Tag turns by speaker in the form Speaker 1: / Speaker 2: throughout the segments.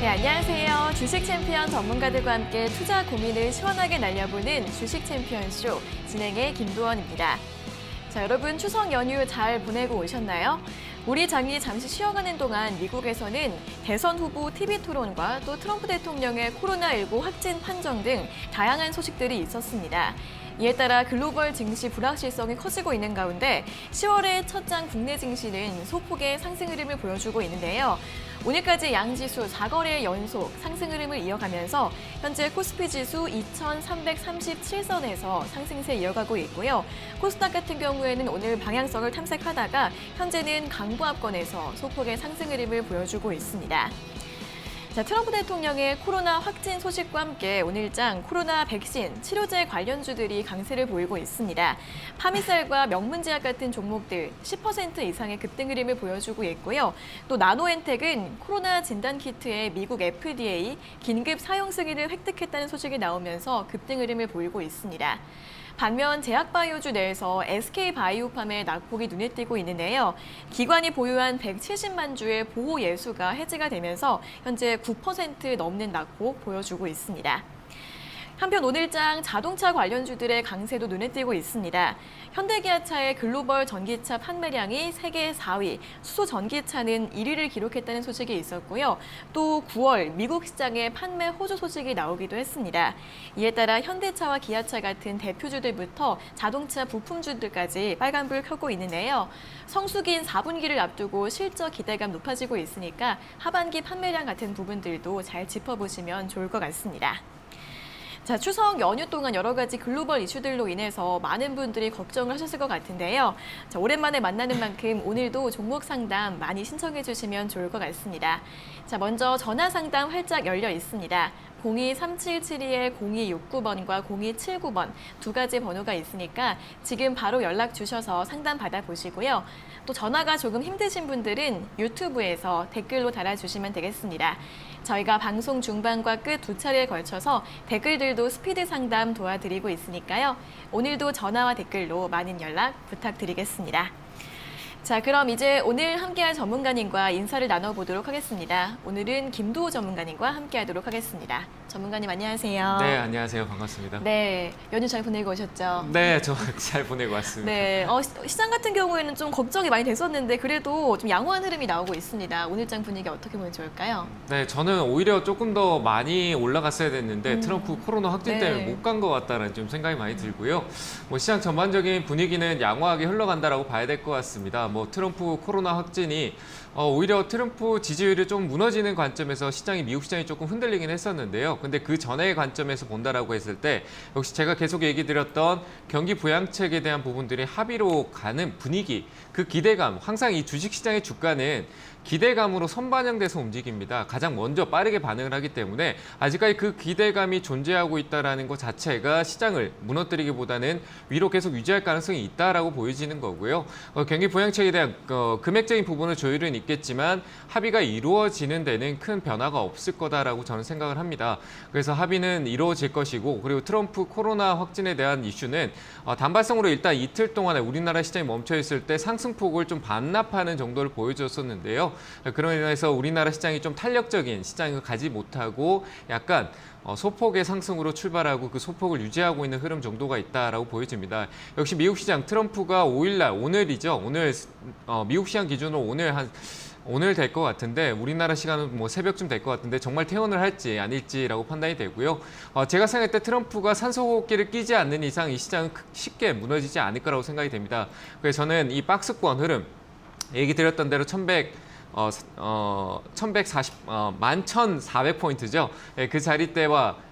Speaker 1: 네, 안녕하세요. 주식 챔피언 전문가들과 함께 투자 고민을 시원하게 날려보는 주식 챔피언 쇼 진행의 김도원입니다. 자, 여러분 추석 연휴 잘 보내고 오셨나요? 우리 장이 잠시 쉬어가는 동안 미국에서는 대선 후보 TV 토론과 또 트럼프 대통령의 코로나19 확진 판정 등 다양한 소식들이 있었습니다. 이에 따라 글로벌 증시 불확실성이 커지고 있는 가운데 10월의 첫장 국내 증시는 소폭의 상승 흐름을 보여주고 있는데요. 오늘까지 양지수 4거래 연속 상승 흐름을 이어가면서 현재 코스피 지수 2,337선에서 상승세 이어가고 있고요. 코스닥 같은 경우에는 오늘 방향성을 탐색하다가 현재는 강보합권에서 소폭의 상승 흐름을 보여주고 있습니다. 자, 트럼프 대통령의 코로나 확진 소식과 함께 오늘장 코로나 백신, 치료제 관련주들이 강세를 보이고 있습니다. 파미셀과 명문제약 같은 종목들 10% 이상의 급등 흐름을 보여주고 있고요. 또 나노엔텍은 코로나 진단키트의 미국 FDA 긴급 사용 승인을 획득했다는 소식이 나오면서 급등 흐름을 보이고 있습니다. 반면 제약바이오주 내에서 SK바이오팜의 낙폭이 눈에 띄고 있는데요. 기관이 보유한 170만 주의 보호 예수가 해지가 되면서 현재 9% 넘는 낙폭 보여주고 있습니다. 한편 오늘장 자동차 관련주들의 강세도 눈에 띄고 있습니다. 현대기아차의 글로벌 전기차 판매량이 세계 4위, 수소 전기차는 1위를 기록했다는 소식이 있었고요. 또 9월 미국 시장의 판매 호조 소식이 나오기도 했습니다. 이에 따라 현대차와 기아차 같은 대표주들부터 자동차 부품주들까지 빨간불 켜고 있는데요. 성수기인 4분기를 앞두고 실적 기대감 높아지고 있으니까 하반기 판매량 같은 부분들도 잘 짚어보시면 좋을 것 같습니다. 자, 추석 연휴 동안 여러 가지 글로벌 이슈들로 인해서 많은 분들이 걱정을 하셨을 것 같은데요. 자, 오랜만에 만나는 만큼 오늘도 종목 상담 많이 신청해 주시면 좋을 것 같습니다. 자, 먼저 전화 상담 활짝 열려 있습니다. 023772-0269번과 0279번 두 가지 번호가 있으니까 지금 바로 연락 주셔서 상담 받아보시고요. 또 전화가 조금 힘드신 분들은 유튜브에서 댓글로 달아주시면 되겠습니다. 저희가 방송 중반과 끝 두 차례에 걸쳐서 댓글들도 스피드 상담 도와드리고 있으니까요. 오늘도 전화와 댓글로 많은 연락 부탁드리겠습니다. 자, 그럼 이제 오늘 함께할 전문가님과 인사를 나눠보도록 하겠습니다. 오늘은 김도호 전문가님과 함께하도록 하겠습니다. 전문가님 안녕하세요.
Speaker 2: 네, 안녕하세요. 반갑습니다.
Speaker 1: 네, 연휴 잘 보내고 오셨죠?
Speaker 2: 네, 저 잘 보내고 왔습니다.
Speaker 1: 네, 시장 같은 경우에는 좀 걱정이 많이 됐었는데 그래도 좀 양호한 흐름이 나오고 있습니다. 오늘장 분위기 어떻게 보면 좋을까요?
Speaker 2: 네, 저는 오히려 조금 더 많이 올라갔어야 됐는데 트럼프 코로나 확진 때문에
Speaker 1: 네.
Speaker 2: 못 간 것 같다는 좀 생각이 많이 들고요. 뭐 시장 전반적인 분위기는 양호하게 흘러간다라고 봐야 될 것 같습니다. 뭐 트럼프 코로나 확진이 오히려 트럼프 지지율이 좀 무너지는 관점에서 미국 시장이 조금 흔들리긴 했었는데요. 근데 그 전의 관점에서 본다라고 했을 때 역시 제가 계속 얘기 드렸던 경기 부양책에 대한 부분들이 합의로 가는 분위기, 그 기대감, 항상 이 주식시장의 주가는 기대감으로 선반영돼서 움직입니다. 가장 먼저 빠르게 반응을 하기 때문에 아직까지 그 기대감이 존재하고 있다는 것 자체가 시장을 무너뜨리기보다는 위로 계속 유지할 가능성이 있다라고 보여지는 거고요. 경기 부양책에 대한 금액적인 부분은 조율은 있겠지만 합의가 이루어지는 데는 큰 변화가 없을 거다라고 저는 생각을 합니다. 그래서 합의는 이루어질 것이고, 그리고 트럼프 코로나 확진에 대한 이슈는 단발성으로 일단 이틀 동안에 우리나라 시장이 멈춰 있을 때 상승폭을 좀 반납하는 정도를 보여줬었는데요. 그로 인해서 우리나라 시장이 좀 탄력적인 시장을 가지 못하고 약간 소폭의 상승으로 출발하고 그 소폭을 유지하고 있는 흐름 정도가 있다라고 보여집니다. 역시 미국 시장 트럼프가 5일날 오늘이죠. 오늘 미국 시장 기준으로 오늘 될 것 같은데 우리나라 시간은 뭐 새벽쯤 될 것 같은데 정말 퇴원을 할지 아닐지라고 판단이 되고요. 제가 생각할 때 트럼프가 산소호흡기를 끼지 않는 이상 이 시장은 쉽게 무너지지 않을 거라고 생각이 됩니다. 그래서 저는 이 박스권 흐름 얘기 드렸던 대로 11,400포인트죠.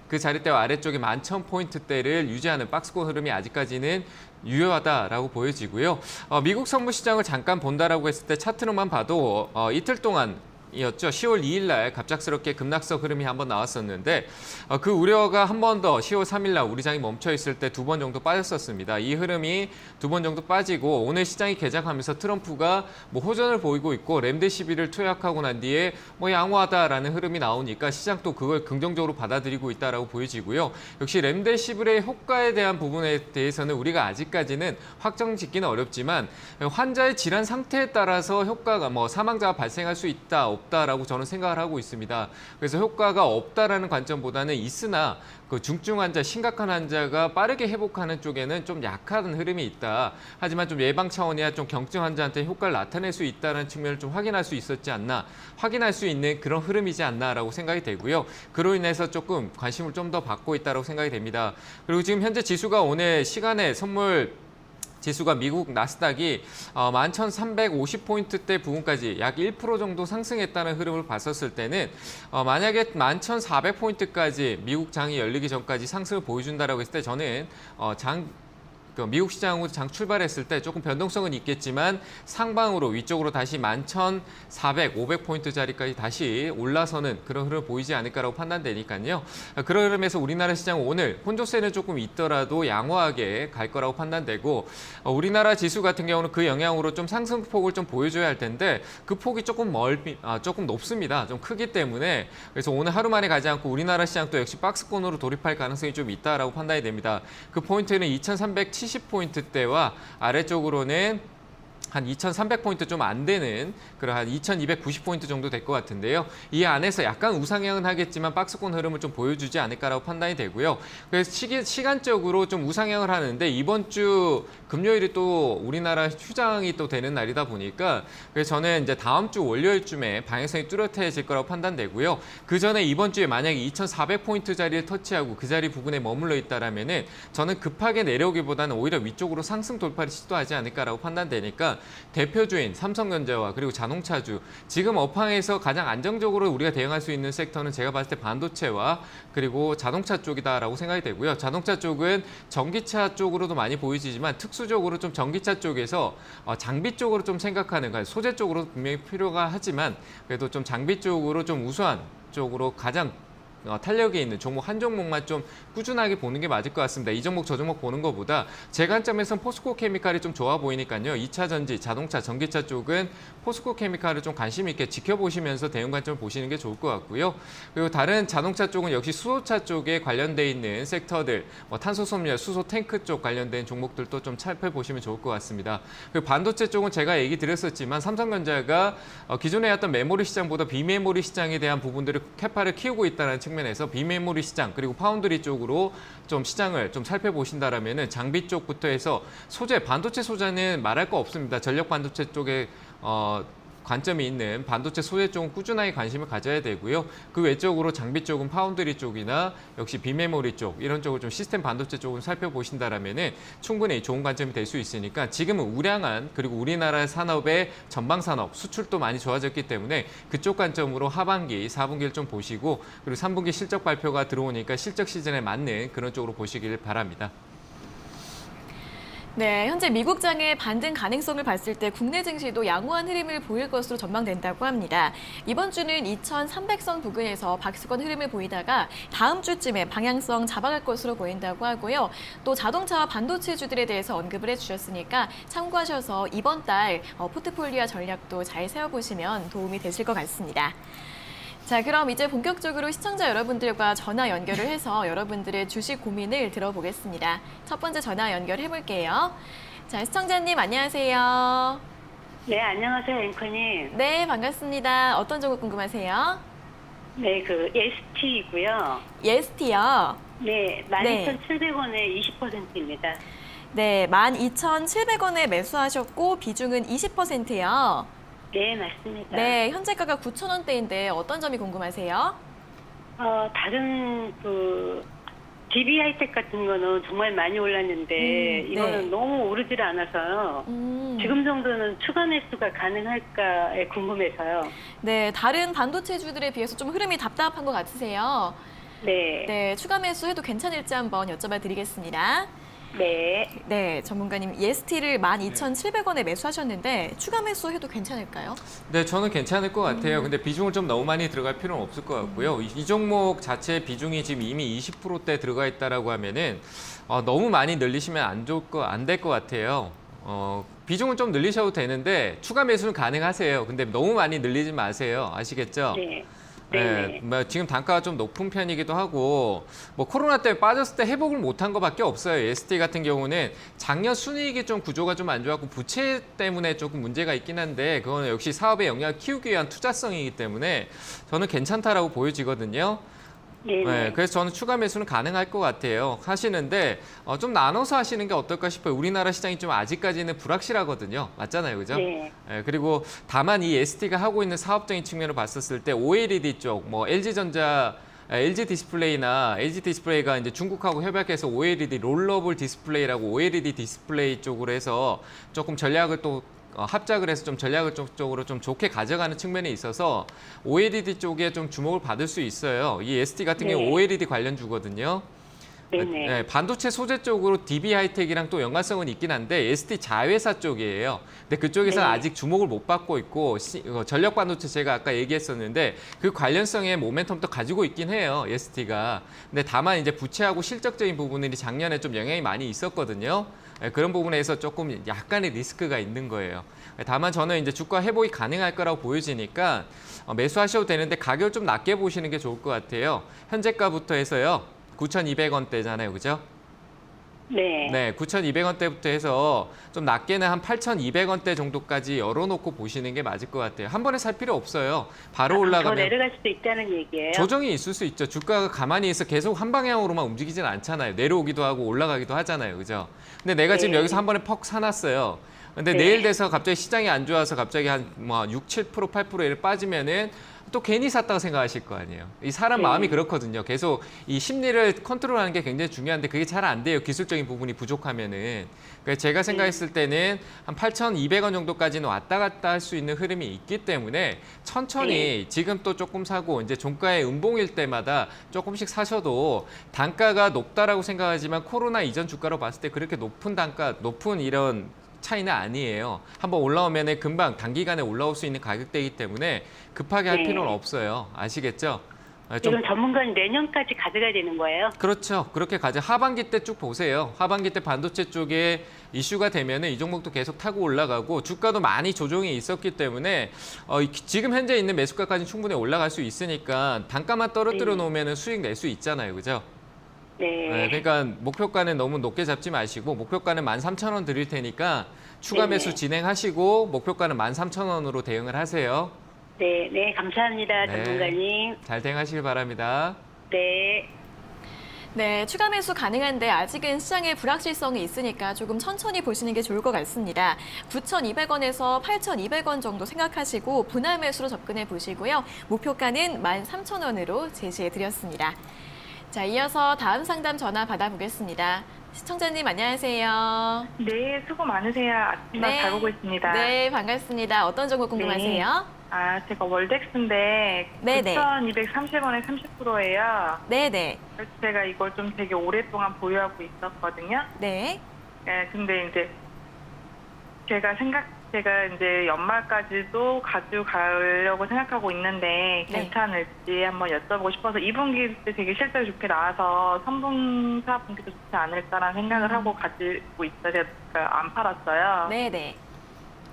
Speaker 2: 그 자리대와 아래쪽에 11,000포인트대를 유지하는 박스권 흐름이 아직까지는 유효하다라고 보여지고요. 미국 선물 시장을 잠깐 본다라고 했을 때 차트로만 봐도 이틀 동안 이었죠. 10월 2일 날 갑작스럽게 급락석 흐름이 한번 나왔었는데 그 우려가 한 번 더 10월 3일 날 우리 장이 멈춰 있을 때 두 번 정도 빠졌었습니다. 이 흐름이 두 번 정도 빠지고 오늘 시장이 개장하면서 트럼프가 뭐 호전을 보이고 있고 렘데시비를 투약하고 난 뒤에 뭐 양호하다라는 흐름이 나오니까 시장도 그걸 긍정적으로 받아들이고 있다라고 보여지고요. 역시 렘데시빌의 효과에 대한 부분에 대해서는 우리가 아직까지는 확정 짓기는 어렵지만 환자의 질환 상태에 따라서 효과가 뭐 사망자가 발생할 수 있다 없다라고 저는 생각을 하고 있습니다. 그래서 효과가 없다라는 관점보다는 있으나 그 중증 환자, 심각한 환자가 빠르게 회복하는 쪽에는 좀 약한 흐름이 있다. 하지만 좀 예방 차원이야 좀 경증 환자한테 효과를 나타낼 수 있다는 측면을 좀 확인할 수 있었지 않나, 확인할 수 있는 그런 흐름이지 않나라고 생각이 되고요. 그로 인해서 조금 관심을 좀 더 받고 있다고 생각이 됩니다. 그리고 지금 현재 지수가 오늘 시간에 선물 지수가 미국 나스닥이 11,350포인트대 부근까지 약 1% 정도 상승했다는 흐름을 봤었을 때는 만약에 11,400포인트까지 미국 장이 열리기 전까지 상승을 보여준다라고 했을 때 저는 미국 시장으로 장 출발했을 때 조금 변동성은 있겠지만 상방으로 위쪽으로 다시 11,400, 500포인트짜리까지 다시 올라서는 그런 흐름 보이지 않을까라고 판단되니까요. 그런 흐름에서 우리나라 시장은 오늘 혼조세는 조금 있더라도 양호하게 갈 거라고 판단되고 우리나라 지수 같은 경우는 그 영향으로 좀 상승폭을 좀 보여줘야 할 텐데 그 폭이 조금 조금 높습니다. 좀 크기 때문에 그래서 오늘 하루 만에 가지 않고 우리나라 시장도 역시 박스권으로 돌입할 가능성이 좀 있다라고 판단이 됩니다. 그 포인트는 2,370포인트대와 아래쪽으로는 한 2,300포인트 좀 안 되는 그런 한 2,290포인트 정도 될 것 같은데요. 이 안에서 약간 우상향은 하겠지만 박스권 흐름을 좀 보여주지 않을까라고 판단이 되고요. 그래서 시간적으로 좀 우상향을 하는데 이번 주 금요일이 또 우리나라 휴장이 또 되는 날이다 보니까 그래서 저는 이제 다음 주 월요일쯤에 방향성이 뚜렷해질 거라고 판단되고요. 그 전에 이번 주에 만약에 2,400포인트 자리를 터치하고 그 자리 부근에 머물러 있다라면은 저는 급하게 내려오기보다는 오히려 위쪽으로 상승 돌파를 시도하지 않을까라고 판단되니까 대표주인 삼성전자와 그리고 자동차주 지금 업황에서 가장 안정적으로 우리가 대응할 수 있는 섹터는 제가 봤을 때 반도체와 그리고 자동차 쪽이다라고 생각이 되고요. 자동차 쪽은 전기차 쪽으로도 많이 보이지만 특수적으로 좀 전기차 쪽에서 장비 쪽으로 좀 생각하는 그러니까 소재 쪽으로 분명히 필요가 하지만 그래도 좀 장비 쪽으로 좀 우수한 쪽으로 가장 탄력이 있는 종목 한 종목만 좀 꾸준하게 보는 게 맞을 것 같습니다. 이 종목 저 종목 보는 것보다 제 관점에서는 포스코 케미칼이 좀 좋아 보이니까요. 2차 전지, 자동차, 전기차 쪽은 포스코 케미칼을 좀 관심 있게 지켜보시면서 대응 관점을 보시는 게 좋을 것 같고요. 그리고 다른 자동차 쪽은 역시 수소차 쪽에 관련돼 있는 섹터들, 탄소 섬유, 수소 탱크 쪽 관련된 종목들도 좀 살펴보시면 좋을 것 같습니다. 그리고 반도체 쪽은 제가 얘기 드렸었지만 삼성전자가 기존에 했던 메모리 시장보다 비메모리 시장에 대한 부분들을 캐파를 키우고 있다는 측면에서 비메모리 시장 그리고 파운드리 쪽으로 좀 시장을 좀 살펴보신다라면은 장비 쪽부터 해서 소재, 반도체 소재는 말할 거 없습니다. 전력 반도체 쪽에 관점이 있는 반도체 소재 쪽은 꾸준하게 관심을 가져야 되고요. 그 외적으로 장비 쪽은 파운드리 쪽이나 역시 비메모리 쪽 이런 쪽을 좀 시스템 반도체 쪽을 살펴보신다라면은 충분히 좋은 관점이 될 수 있으니까 지금은 우량한 그리고 우리나라 산업의 전방 산업 수출도 많이 좋아졌기 때문에 그쪽 관점으로 하반기, 4분기를 좀 보시고 그리고 3분기 실적 발표가 들어오니까 실적 시즌에 맞는 그런 쪽으로 보시길 바랍니다.
Speaker 1: 네, 현재 미국 장의 반등 가능성을 봤을 때 국내 증시도 양호한 흐름을 보일 것으로 전망된다고 합니다. 이번 주는 2,300선 부근에서 박스권 흐름을 보이다가 다음 주쯤에 방향성 잡아갈 것으로 보인다고 하고요. 또 자동차와 반도체주들에 대해서 언급을 해주셨으니까 참고하셔서 이번 달 포트폴리오 전략도 잘 세워보시면 도움이 되실 것 같습니다. 자, 그럼 이제 본격적으로 시청자 여러분들과 전화 연결을 해서 여러분들의 주식 고민을 들어보겠습니다. 첫 번째 전화 연결해 볼게요. 자, 시청자님 안녕하세요.
Speaker 3: 네, 안녕하세요, 앵커님.
Speaker 1: 네, 반갑습니다. 어떤 종목 궁금하세요?
Speaker 3: 네, ST이고요.
Speaker 1: 예스티요.
Speaker 3: 네, 12,700원에 20%입니다.
Speaker 1: 네, 12,700원에 매수하셨고 비중은 20%요.
Speaker 3: 네, 맞습니다.
Speaker 1: 네, 현재가가 9,000원대인데 어떤 점이 궁금하세요?
Speaker 3: 다른 DB 하이텍 같은 거는 정말 많이 올랐는데 이거는
Speaker 1: 네.
Speaker 3: 너무 오르질 않아서요. 지금 정도는 추가 매수가 가능할까 궁금해서요.
Speaker 1: 네, 다른 반도체주들에 비해서 좀 흐름이 답답한 것 같으세요?
Speaker 3: 네.
Speaker 1: 네, 추가 매수해도 괜찮을지 한번 여쭤봐 드리겠습니다.
Speaker 3: 네.
Speaker 1: 네, 전문가님, 예스티를 12,700원에 매수하셨는데 추가 매수해도 괜찮을까요?
Speaker 2: 네, 저는 괜찮을 것 같아요. 근데 비중을 좀 너무 많이 들어갈 필요는 없을 것 같고요. 이 종목 자체 비중이 지금 이미 20%대 들어가 있다라고 하면은 너무 많이 늘리시면 안 될 것 같아요. 비중은 좀 늘리셔도 되는데 추가 매수는 가능하세요. 근데 너무 많이 늘리지 마세요. 아시겠죠?
Speaker 3: 네. 네네.
Speaker 2: 뭐 지금 단가가 좀 높은 편이기도 하고 뭐 코로나 때문에 빠졌을 때 회복을 못한 것밖에 없어요. ST 같은 경우는 작년 순이익이 좀 구조가 좀 안 좋았고 부채 때문에 조금 문제가 있긴 한데 그거는 역시 사업의 영향을 키우기 위한 투자성이기 때문에 저는 괜찮다라고 보여지거든요.
Speaker 3: 네네.
Speaker 2: 네, 그래서 저는 추가 매수는 가능할 것 같아요. 하시는데 좀 나눠서 하시는 게 어떨까 싶어요. 우리나라 시장이 좀 아직까지는 불확실하거든요. 맞잖아요, 그죠?
Speaker 3: 네.
Speaker 2: 그리고 다만 이 ST가 하고 있는 사업적인 측면으로 봤었을 때 OLED 쪽, 뭐 LG전자, LG 디스플레이나 LG 디스플레이가 이제 중국하고 협약해서 OLED 롤러블 디스플레이라고 OLED 디스플레이 쪽으로 해서 조금 전략을 또 합작을 해서 좀 전략을 쪽으로 좀 좋게 가져가는 측면에 있어서 OLED 쪽에 좀 주목을 받을 수 있어요. 이 ST 같은 경우
Speaker 3: 네.
Speaker 2: OLED 관련주거든요.
Speaker 3: 네네.
Speaker 2: 네, 반도체 소재 쪽으로 DB 하이텍이랑 또 연관성은 있긴 한데 ST 자회사 쪽이에요. 근데 그쪽에서는
Speaker 3: 네.
Speaker 2: 아직 주목을 못 받고 있고 전력 반도체 제가 아까 얘기했었는데 그 관련성의 모멘텀도 가지고 있긴 해요. ST가. 근데 다만 이제 부채하고 실적적인 부분들이 작년에 좀 영향이 많이 있었거든요. 네, 그런 부분에서 조금 약간의 리스크가 있는 거예요. 다만 저는 이제 주가 회복이 가능할 거라고 보여지니까 매수하셔도 되는데 가격을 좀 낮게 보시는 게 좋을 것 같아요. 현재가부터 해서요. 9,200원대잖아요. 그죠?
Speaker 3: 네.
Speaker 2: 네, 9,200원대부터 해서 좀 낮게는 한 8,200원대 정도까지 열어놓고 보시는 게 맞을 것 같아요. 한 번에 살 필요 없어요. 바로
Speaker 3: 더
Speaker 2: 올라가면
Speaker 3: 내려갈 수도 있다는 얘기예요.
Speaker 2: 조정이 있을 수 있죠. 주가가 가만히 있어 계속 한 방향으로만 움직이진 않잖아요. 내려오기도 하고 올라가기도 하잖아요. 그죠? 근데 내가 지금
Speaker 3: 네.
Speaker 2: 여기서 한 번에 퍽 사놨어요. 근데
Speaker 3: 네.
Speaker 2: 내일 돼서 갑자기 시장이 안 좋아서 갑자기 한 뭐 6, 7%, 8% 빠지면은 또 괜히 샀다고 생각하실 거 아니에요. 이 사람
Speaker 3: 네.
Speaker 2: 마음이 그렇거든요. 계속 이 심리를 컨트롤하는 게 굉장히 중요한데 그게 잘 안 돼요. 기술적인 부분이 부족하면은. 그래서 제가 생각했을 때는 한 8,200원 정도까지는 왔다 갔다 할 수 있는 흐름이 있기 때문에 천천히 지금 또 조금 사고 이제 종가의 음봉일 때마다 조금씩 사셔도 단가가 높다라고 생각하지만 코로나 이전 주가로 봤을 때 그렇게 높은 단가, 높은 이런 차이는 아니에요. 한번 올라오면 금방 단기간에 올라올 수 있는 가격대이기 때문에 급하게 할
Speaker 3: 네.
Speaker 2: 필요는 없어요. 아시겠죠?
Speaker 3: 지금 전문가는 내년까지 가져가야 되는 거예요?
Speaker 2: 그렇죠. 그렇게 가자. 하반기 때 쭉 보세요. 하반기 때 반도체 쪽에 이슈가 되면은 이 종목도 계속 타고 올라가고 주가도 많이 조정이 있었기 때문에 지금 현재 있는 매수가까지 충분히 올라갈 수 있으니까 단가만 떨어뜨려 놓으면은 수익 낼 수 있잖아요. 그죠?
Speaker 3: 네.
Speaker 2: 그러니까 목표가는 너무 높게 잡지 마시고 목표가는 13,000원 드릴 테니까 추가
Speaker 3: 네네.
Speaker 2: 매수 진행하시고 목표가는 13,000원으로 대응을 하세요.
Speaker 3: 네, 네, 감사합니다,
Speaker 2: 네.
Speaker 3: 전문가님.
Speaker 2: 잘 대응하시길 바랍니다.
Speaker 3: 네.
Speaker 1: 네, 추가 매수 가능한데 아직은 시장에 불확실성이 있으니까 조금 천천히 보시는 게 좋을 것 같습니다. 9,200원에서 8,200원 정도 생각하시고 분할 매수로 접근해 보시고요. 목표가는 13,000원으로 제시해 드렸습니다. 자, 이어서 다음 상담 전화 받아보겠습니다. 시청자님 안녕하세요.
Speaker 4: 네, 수고 많으세요. 아침만
Speaker 1: 네.
Speaker 4: 잘 보고 있습니다.
Speaker 1: 네, 반갑습니다. 어떤 종목 궁금하세요?
Speaker 4: 아, 제가 월덱스인데
Speaker 1: 네네.
Speaker 4: 9,230원에 30%예요.
Speaker 1: 네네.
Speaker 4: 그래서 제가 이걸 좀 되게 오랫동안 보유하고 있었거든요.
Speaker 1: 네.
Speaker 4: 네, 근데 이제 제가 이제 연말까지도 가져가려고 생각하고 있는데
Speaker 1: 네.
Speaker 4: 괜찮을지 한번 여쭤보고 싶어서 2분기 때 되게 실적이 좋게 나와서 3분, 4분기도 좋지 않을까라는 생각을 하고 가지고 있어요. 제가 안 팔았어요.
Speaker 1: 네네.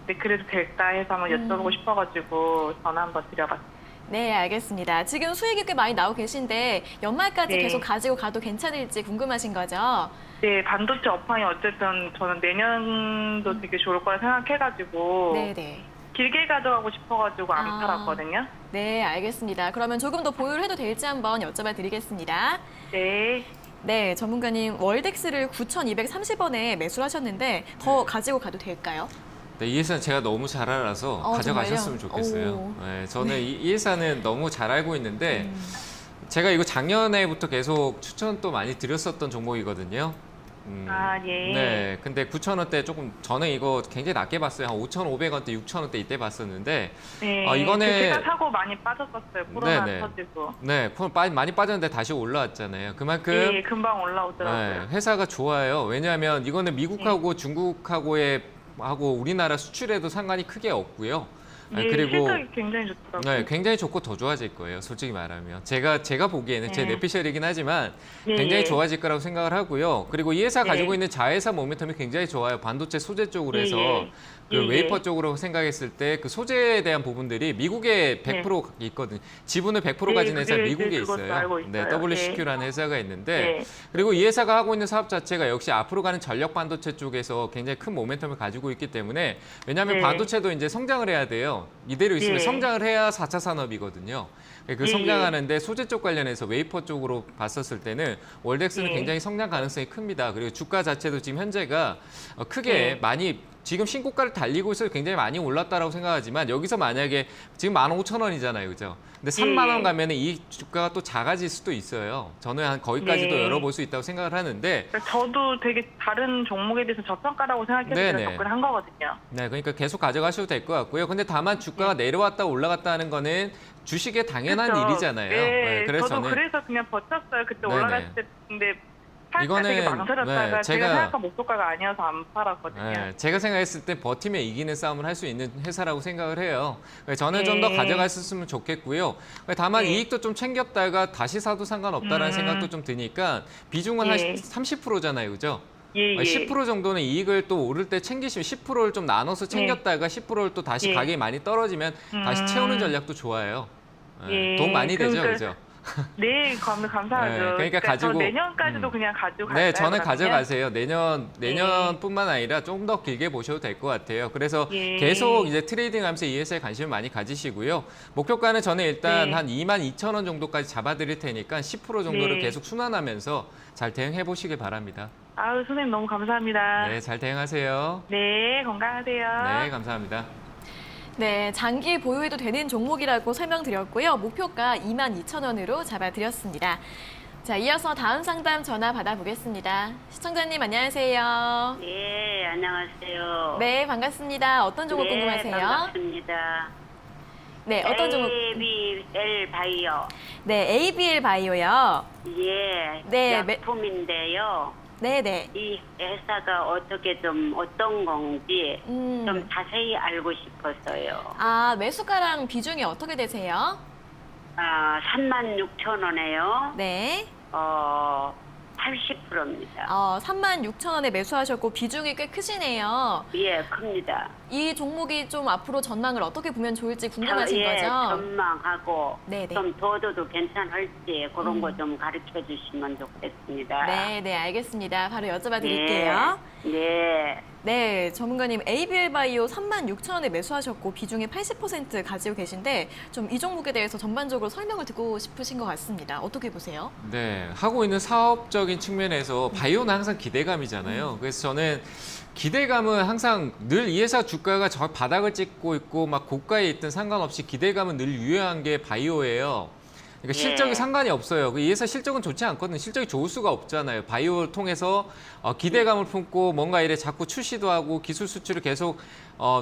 Speaker 4: 근데 그래도 될까 해서 한번 여쭤보고 싶어가지고 전화 한번 드려봤어요.
Speaker 1: 네, 알겠습니다. 지금 수익이 꽤 많이 나오고 계신데 연말까지
Speaker 4: 네.
Speaker 1: 계속 가지고 가도 괜찮을지 궁금하신 거죠?
Speaker 4: 네, 반도체 업황이 어쨌든 저는 내년도 되게 좋을 거라 생각해가지고
Speaker 1: 네네.
Speaker 4: 길게 가져가고 싶어가지고 안
Speaker 1: 아.
Speaker 4: 팔았거든요.
Speaker 1: 네, 알겠습니다. 그러면 조금 더 보유를 해도 될지 한번 여쭤봐 드리겠습니다.
Speaker 4: 네.
Speaker 1: 네, 전문가님 월덱스를 9,230원에 매수를 하셨는데 더 가지고 가도 될까요?
Speaker 2: 네, 이 회사는 제가 너무 잘 알아서 가져가셨으면
Speaker 1: 정말요?
Speaker 2: 좋겠어요.
Speaker 1: 오.
Speaker 2: 네, 저는 이 회사는 너무 잘 알고 있는데 제가 이거 작년에부터 계속 추천 또 많이 드렸었던 종목이거든요.
Speaker 4: 아, 예.
Speaker 2: 네, 근데 9,000원대 조금 저는 이거 굉장히 낮게 봤어요. 한 5,500원대, 6,000원대 이때 봤었는데
Speaker 4: 네.
Speaker 2: 이거는-
Speaker 4: 제가 사고 많이 빠졌었어요. 코로나
Speaker 2: 네네.
Speaker 4: 터지고.
Speaker 2: 네, 많이 빠졌는데 다시 올라왔잖아요. 그만큼
Speaker 4: 예, 금방 올라오더라고요.
Speaker 2: 네, 회사가 좋아요. 왜냐하면 이거는 미국하고
Speaker 4: 네.
Speaker 2: 중국하고 우리나라 수출에도 상관이 크게 없고요.
Speaker 4: 예,
Speaker 2: 그리고
Speaker 4: 실적이 굉장히 좋더라고요.
Speaker 2: 네, 굉장히 좋고 더 좋아질 거예요. 솔직히 말하면 제가 보기에는 제
Speaker 4: 네.
Speaker 2: 뇌피셜이긴 하지만
Speaker 4: 예,
Speaker 2: 굉장히
Speaker 4: 예.
Speaker 2: 좋아질 거라고 생각을 하고요. 그리고 이 회사
Speaker 4: 네.
Speaker 2: 가지고 있는 자회사 모멘텀이 굉장히 좋아요. 반도체 소재 쪽으로
Speaker 4: 예,
Speaker 2: 해서
Speaker 4: 예.
Speaker 2: 그
Speaker 3: 예, 예.
Speaker 2: 웨이퍼 쪽으로 생각했을 때 그 소재에 대한 부분들이 미국에 100% 있거든요. 지분을 100% 가진
Speaker 4: 네,
Speaker 2: 회사
Speaker 4: 네,
Speaker 2: 미국에
Speaker 4: 네, 그것도
Speaker 2: 있어요.
Speaker 4: 알고
Speaker 2: 네,
Speaker 4: 있어요.
Speaker 2: WCQ라는 회사가 있는데
Speaker 4: 네.
Speaker 2: 그리고 이 회사가 하고 있는 사업 자체가 역시 앞으로 가는 전력 반도체 쪽에서 굉장히 큰 모멘텀을 가지고 있기 때문에 왜냐하면
Speaker 4: 네.
Speaker 2: 반도체도 이제 성장을 해야 돼요. 이대로 있으면
Speaker 4: 네.
Speaker 2: 성장을 해야 4차 산업이거든요. 그
Speaker 4: 예,
Speaker 2: 성장하는데 소재 쪽 관련해서 웨이퍼 쪽으로 봤었을 때는 월덱스는
Speaker 4: 예.
Speaker 2: 굉장히 성장 가능성이 큽니다. 그리고 주가 자체도 지금 현재가 크게
Speaker 4: 예.
Speaker 2: 많이 지금 신고가를 달리고 있어서 굉장히 많이 올랐다라고 생각하지만 여기서 만약에 지금 15,000원이잖아요. 그죠? 근데 3만 원 가면은 이 주가가 또 작아질 수도 있어요. 저는 한 거기까지도
Speaker 4: 네.
Speaker 2: 열어볼 수 있다고 생각을 하는데
Speaker 4: 그러니까 저도 되게 다른 종목에 대해서 저평가라고 생각해서
Speaker 2: 네네.
Speaker 4: 제가 접근한 거거든요.
Speaker 2: 네, 그러니까 계속 가져가셔도 될 것 같고요. 근데 다만 주가가 내려왔다 올라갔다 하는 거는 주식의 당연한
Speaker 4: 그쵸?
Speaker 2: 일이잖아요.
Speaker 4: 네,
Speaker 2: 그래서
Speaker 4: 저도
Speaker 2: 저는
Speaker 4: 그래서 그냥 버텼어요. 그때
Speaker 2: 네네.
Speaker 4: 올라갔을 때. 근데 팔까
Speaker 2: 이거는,
Speaker 4: 되게 망설였다가
Speaker 2: 네,
Speaker 4: 제가
Speaker 2: 제가-
Speaker 4: 생각한 목표가가 아니어서 안 팔았거든요.
Speaker 2: 네, 제가 생각했을 때 버티면 이기는 싸움을 할 수 있는 회사라고 생각을 해요. 그래서 저는
Speaker 4: 네.
Speaker 2: 좀 더 가져갔으면 좋겠고요. 다만
Speaker 4: 네.
Speaker 2: 이익도 좀 챙겼다가 다시 사도 상관없다라는 생각도 좀 드니까 비중은 한
Speaker 4: 예.
Speaker 2: 30%잖아요. 그죠?
Speaker 4: 예, 예.
Speaker 2: 10% 정도는 이익을 또 오를 때 챙기시면 10%를 좀 나눠서 챙겼다가 10%를 또 다시
Speaker 4: 예.
Speaker 2: 가격이 많이 떨어지면 다시 채우는 전략도 좋아요.
Speaker 4: 예.
Speaker 2: 돈 많이 되죠,
Speaker 4: 그러니까
Speaker 2: 그죠?
Speaker 4: 네, 감사하죠.
Speaker 2: 네, 그러니까 가지고-
Speaker 4: 저 내년까지도
Speaker 2: 음.
Speaker 4: 그냥 가지고
Speaker 2: 네,
Speaker 4: 갈까요?
Speaker 2: 저는
Speaker 4: 그러면?
Speaker 2: 가져가세요. 내년뿐만 아니라 좀 더 길게 보셔도 될 것 같아요. 그래서
Speaker 4: 예.
Speaker 2: 계속 이제 트레이딩하면서 이 회사에 관심을 많이 가지시고요. 목표가는 저는 일단
Speaker 4: 네.
Speaker 2: 한 22,000원 정도까지 잡아드릴 테니까 10% 정도를
Speaker 4: 네.
Speaker 2: 계속 순환하면서 잘 대응해 보시길 바랍니다.
Speaker 4: 아유, 선생님 너무 감사합니다.
Speaker 2: 네, 잘 대응하세요.
Speaker 4: 네, 건강하세요.
Speaker 2: 네, 감사합니다.
Speaker 1: 네, 장기 보유해도 되는 종목이라고 설명드렸고요. 목표가 22,000원으로 잡아드렸습니다. 자, 이어서 다음 상담 전화 받아보겠습니다. 시청자님 안녕하세요.
Speaker 5: 네, 안녕하세요.
Speaker 1: 네, 반갑습니다. 어떤 종목
Speaker 5: 네,
Speaker 1: 궁금하세요?
Speaker 5: 반갑습니다.
Speaker 1: 네, 어떤 종목?
Speaker 5: ABL 바이오.
Speaker 1: 네, ABL 바이오요.
Speaker 5: 예,
Speaker 1: 네,
Speaker 5: 약품인데요.
Speaker 1: 네, 네.
Speaker 5: 이 회사가 어떻게 좀 어떤 건지 좀 자세히 알고 싶어서요.
Speaker 1: 아, 매수가랑 비중이 어떻게 되세요?
Speaker 5: 36,000원에요.
Speaker 1: 네.
Speaker 5: 80%입니다.
Speaker 1: 36,000원에 매수하셨고 비중이 꽤 크시네요.
Speaker 5: 예, 큽니다.
Speaker 1: 이 종목이 좀 앞으로 전망을 어떻게 보면 좋을지 궁금하신
Speaker 5: 예,
Speaker 1: 거죠?
Speaker 5: 전망하고
Speaker 1: 네네.
Speaker 5: 좀 더도 괜찮을지 그런 거 좀 가르쳐 주시면 좋겠습니다.
Speaker 1: 네, 네, 알겠습니다. 바로 여쭤봐 드릴게요.
Speaker 5: 네.
Speaker 1: 네, 전문가님 ABL 바이오 36,000원에 매수하셨고 비중이 80% 가지고 계신데 좀 이 종목에 대해서 전반적으로 설명을 듣고 싶으신 것 같습니다. 어떻게 보세요?
Speaker 2: 네, 하고 있는 사업적인 측면에서 바이오는 항상 기대감이잖아요. 그래서 저는 기대감은 항상 늘 이 회사 주가가 저 바닥을 찍고 있고 막 고가에 있든 상관없이 기대감은 늘 유효한 게 바이오예요. 그러니까 실적이
Speaker 5: 예.
Speaker 2: 상관이 없어요. 이 회사 실적은 좋지 않거든요. 실적이 좋을 수가 없잖아요. 바이오를 통해서 기대감을 품고 뭔가 이래 자꾸 출시도 하고 기술 수출을 계속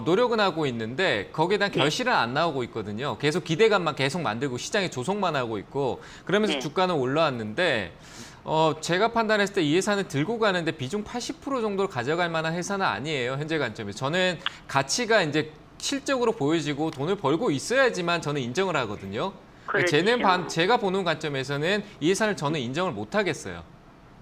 Speaker 2: 노력은 하고 있는데 거기에 대한 결실은 안 나오고 있거든요. 계속 기대감만 계속 만들고 시장에 조성만 하고 있고 그러면서
Speaker 5: 네.
Speaker 2: 주가는 올라왔는데 제가 판단했을 때 이 회사는 들고 가는데 비중 80% 정도를 가져갈 만한 회사는 아니에요. 현재 관점에서. 저는 가치가 이제 실적으로 보여지고 돈을 벌고 있어야지만 저는 인정을 하거든요.
Speaker 5: 그렇죠.
Speaker 2: 제가 보는 관점에서는 이 회사를 저는 인정을 못 하겠어요.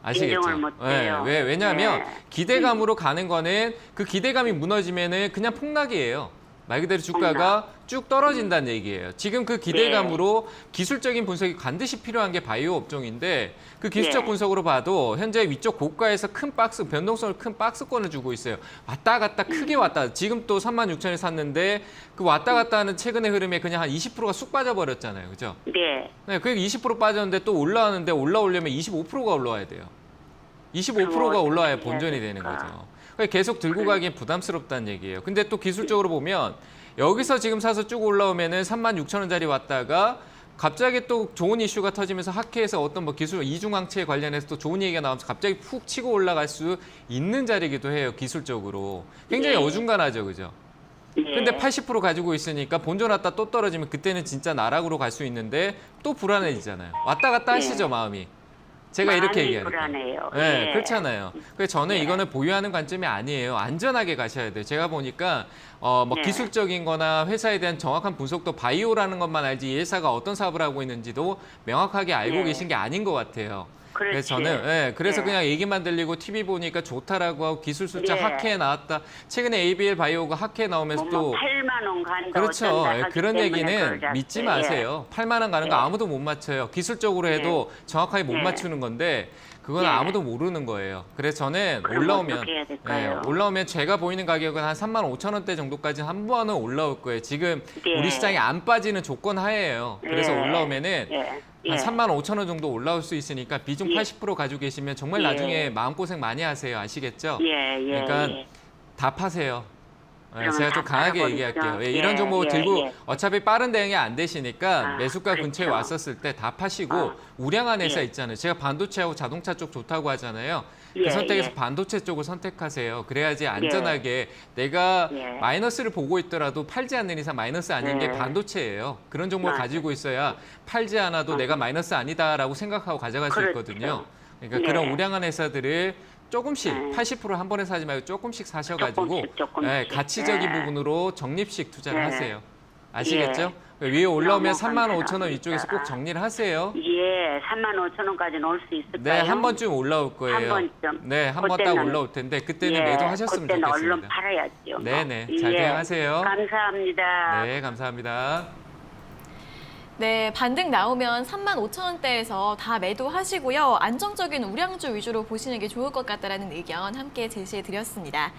Speaker 2: 아시겠죠?
Speaker 5: 인정을 못 해요.
Speaker 2: 왜냐하면
Speaker 5: 네.
Speaker 2: 기대감으로 가는 거는 그 기대감이 무너지면은 그냥 폭락이에요. 말 그대로 주가가 쭉 떨어진다는 얘기예요. 지금 그 기대감으로 기술적인 분석이 반드시 필요한 게 바이오 업종인데 그 기술적
Speaker 5: 네.
Speaker 2: 분석으로 봐도 현재 위쪽 고가에서 큰 박스, 변동성을 큰 박스권을 주고 있어요. 왔다 갔다 크게 왔다. 지금 또 36,000에 샀는데 그 왔다 갔다 하는 최근의 흐름에 그냥 한 20%가 쑥 빠져버렸잖아요. 그죠?
Speaker 5: 네.
Speaker 2: 네, 그게 20% 빠졌는데 또 올라왔는데 올라오려면 25%가 올라와야 돼요. 25%가
Speaker 5: 그럼
Speaker 2: 올라와야
Speaker 5: 어떻게
Speaker 2: 본전이
Speaker 5: 해야
Speaker 2: 되는
Speaker 5: 될까?
Speaker 2: 거죠. 그러니까 계속 들고 가기엔 부담스럽다는 얘기예요. 근데 또 기술적으로 보면 여기서 지금 사서 쭉 올라오면은 36,000원짜리 왔다가 갑자기 또 좋은 이슈가 터지면서 학회에서 어떤 뭐 기술 이중항체 관련해서 또 좋은 얘기가 나오면서 갑자기 푹 치고 올라갈 수 있는 자리이기도 해요. 기술적으로. 굉장히
Speaker 5: 네.
Speaker 2: 어중간하죠. 그죠?
Speaker 5: 네.
Speaker 2: 근데 80% 가지고 있으니까 본전 왔다 또 떨어지면 그때는 진짜 나락으로 갈 수 있는데 또 불안해지잖아요. 왔다 갔다
Speaker 5: 네.
Speaker 2: 하시죠, 마음이. 제가 이렇게
Speaker 5: 많이
Speaker 2: 얘기하니까.
Speaker 5: 불안해요.
Speaker 2: 네,
Speaker 5: 예.
Speaker 2: 그렇잖아요. 그래서 저는
Speaker 5: 네.
Speaker 2: 이거는 보유하는 관점이 아니에요. 안전하게 가셔야 돼요. 제가 보니까 뭐
Speaker 5: 네.
Speaker 2: 기술적인 거나 회사에 대한 정확한 분석도 바이오라는 것만 알지 이 회사가 어떤 사업을 하고 있는지도 명확하게 알고
Speaker 5: 네.
Speaker 2: 계신 게 아닌 것 같아요.
Speaker 5: 그렇지.
Speaker 2: 그래서 저는 그래서
Speaker 5: 예.
Speaker 2: 그냥 얘기만 들리고 TV 보니까 좋다라고 하고 기술 숫자
Speaker 5: 예.
Speaker 2: 학회에 나왔다. 최근에 ABL 바이오가 학회에 나오면서 또
Speaker 5: 8만 원 간다.
Speaker 2: 그렇죠.
Speaker 5: 어쩐다
Speaker 2: 예,
Speaker 5: 하기
Speaker 2: 그런
Speaker 5: 때문에
Speaker 2: 얘기는
Speaker 5: 그걸 잤어요.
Speaker 2: 믿지 마세요. 8만 원 가는 거
Speaker 5: 예.
Speaker 2: 아무도 못 맞춰요. 기술적으로 해도 정확하게 못
Speaker 5: 예.
Speaker 2: 맞추는 건데 그건
Speaker 5: 예.
Speaker 2: 아무도 모르는 거예요. 그래서 저는
Speaker 5: 그럼
Speaker 2: 올라오면
Speaker 5: 어떻게 해야 될까요?
Speaker 2: 올라오면 제가 보이는 가격은 한 3만 5천 원대 정도까지 한 번은 올라올 거예요. 지금
Speaker 5: 예.
Speaker 2: 우리 시장이 안 빠지는 조건 하에요. 그래서
Speaker 5: 예.
Speaker 2: 올라오면은
Speaker 5: 예.
Speaker 2: 한 3만 5천 원 정도 올라올 수 있으니까 비중
Speaker 5: 예.
Speaker 2: 80% 가지고 계시면 정말
Speaker 5: 예.
Speaker 2: 나중에 마음고생 많이 하세요. 아시겠죠?
Speaker 5: 예, 예.
Speaker 2: 그러니까
Speaker 5: 예.
Speaker 2: 다 파세요.
Speaker 5: 그러면
Speaker 2: 제가 좀
Speaker 5: 다
Speaker 2: 강하게
Speaker 5: 팔아버리죠.
Speaker 2: 얘기할게요.
Speaker 5: 예,
Speaker 2: 이런 종목
Speaker 5: 예,
Speaker 2: 들고
Speaker 5: 예.
Speaker 2: 어차피 빠른 대응이 안 되시니까
Speaker 5: 아,
Speaker 2: 매수가
Speaker 5: 그렇죠.
Speaker 2: 근처에 왔었을 때 다 파시고
Speaker 5: 아,
Speaker 2: 우량한 회사
Speaker 5: 예.
Speaker 2: 있잖아요. 제가 반도체하고 자동차 쪽 좋다고 하잖아요.
Speaker 5: 예,
Speaker 2: 그 선택에서
Speaker 5: 예.
Speaker 2: 반도체 쪽을 선택하세요. 그래야지 안전하게 내가
Speaker 5: 예.
Speaker 2: 마이너스를 보고 있더라도 팔지 않는 이상 마이너스 아닌 게
Speaker 5: 예.
Speaker 2: 반도체예요. 그런 종목을
Speaker 5: 맞아요.
Speaker 2: 가지고 있어야 팔지 않아도 내가 마이너스 아니다라고 생각하고 가져갈 수
Speaker 5: 그렇죠.
Speaker 2: 있거든요. 그러니까
Speaker 5: 예.
Speaker 2: 그런 우량한 회사들을 조금씩
Speaker 5: 예.
Speaker 2: 80% 한 번에 사지 말고 조금씩 사셔가지고
Speaker 5: 조금씩.
Speaker 2: 가치적인
Speaker 5: 예.
Speaker 2: 부분으로 적립식 투자를
Speaker 5: 예.
Speaker 2: 하세요. 아시겠죠? 위에 올라오면
Speaker 5: 너무
Speaker 2: 3만 5천 원
Speaker 5: 감사합니다.
Speaker 2: 위쪽에서 꼭 정리를 하세요.
Speaker 5: 예, 3만 5천 원까지는 올 수 있을까요?
Speaker 2: 네, 한 번쯤 올라올 거예요.
Speaker 5: 한 번쯤.
Speaker 2: 네, 한 번 딱
Speaker 5: 그때는-
Speaker 2: 올라올 텐데 그때는
Speaker 5: 예,
Speaker 2: 매도하셨으면
Speaker 5: 그때는 얼른
Speaker 2: 좋겠습니다.
Speaker 5: 팔아야죠.
Speaker 2: 네네, 잘 대응하세요.
Speaker 5: 감사합니다.
Speaker 2: 네, 감사합니다.
Speaker 1: 네, 반등 나오면 3만 5천 원대에서 다 매도하시고요. 안정적인 우량주 위주로 보시는 게 좋을 것 같다라는 의견 함께 제시해 드렸습니다.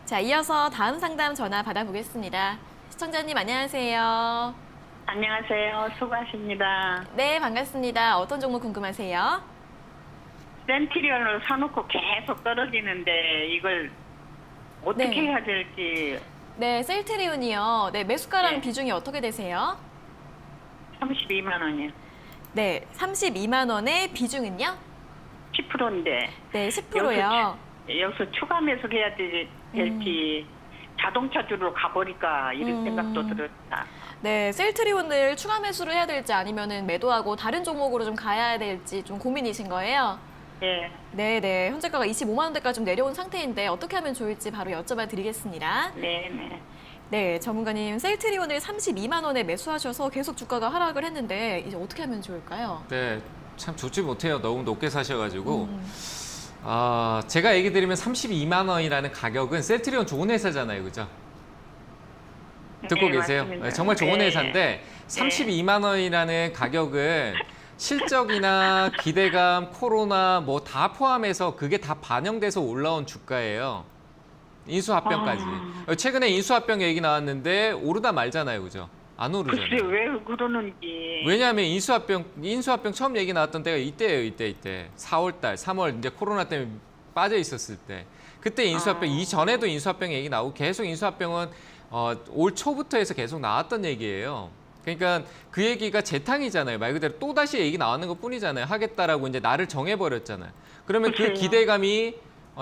Speaker 1: 자, 이어서 다음 상담 전화 받아보겠습니다. 시청자님 안녕하세요.
Speaker 6: 안녕하세요. 수고하십니다.
Speaker 1: 네, 반갑습니다. 어떤 종목 궁금하세요?
Speaker 6: 센티리온을 사놓고 계속 떨어지는데 이걸 어떻게
Speaker 1: 네.
Speaker 6: 해야 될지
Speaker 1: 네, 셀트리온이요. 네, 매수가랑
Speaker 6: 네.
Speaker 1: 비중이 어떻게 되세요?
Speaker 6: 32만 원이요.
Speaker 1: 네, 32만 원의 비중은요?
Speaker 6: 10%인데
Speaker 1: 네, 10%요.
Speaker 6: 여기서 추가 매수해야 될지 자동차주로 가버릴까 이런 생각도 들었다.
Speaker 1: 네, 셀트리온을 추가 매수를 해야 될지 아니면은 매도하고 다른 종목으로 좀 가야 될지 좀 고민이신 거예요?
Speaker 6: 예,
Speaker 1: 네, 네. 현재가가 25만 원대까지 좀 내려온 상태인데 어떻게 하면 좋을지 바로 여쭤봐 드리겠습니다.
Speaker 6: 네, 네.
Speaker 1: 네, 전문가님, 셀트리온을 32만 원에 매수하셔서 계속 주가가 하락을 했는데 이제 어떻게 하면 좋을까요?
Speaker 2: 네, 참 좋지 못해요. 너무 높게 사셔가지고.
Speaker 1: 음.
Speaker 2: 제가 얘기 드리면 32만 원이라는 가격은 셀트리온 좋은 회사잖아요. 그죠? 듣고
Speaker 6: 네,
Speaker 2: 계세요?
Speaker 6: 맞습니다.
Speaker 2: 네, 정말 좋은
Speaker 6: 네.
Speaker 2: 회사인데 32만 원이라는 가격은 실적이나 기대감, 코로나 뭐 다 포함해서 그게 다 반영돼서 올라온 주가예요. 인수합병까지. 최근에 인수합병 얘기 나왔는데 오르다 말잖아요. 그죠? 안 오르잖아요.
Speaker 6: 글쎄 왜 그러는지.
Speaker 2: 왜냐하면 인수합병 처음 얘기 나왔던 때가 이때예요. 이때 4월달, 3월 이제 코로나 때문에 빠져 있었을 때 그때 인수합병 이전에도 인수합병 얘기 나오고 계속 인수합병은 올 초부터 해서 계속 나왔던 얘기예요. 그러니까 그 얘기가 재탕이잖아요. 말 그대로 또 다시 얘기 나오는 것뿐이잖아요. 하겠다라고 이제 나를 정해버렸잖아요. 그러면 그
Speaker 6: 그렇죠.
Speaker 2: 기대감이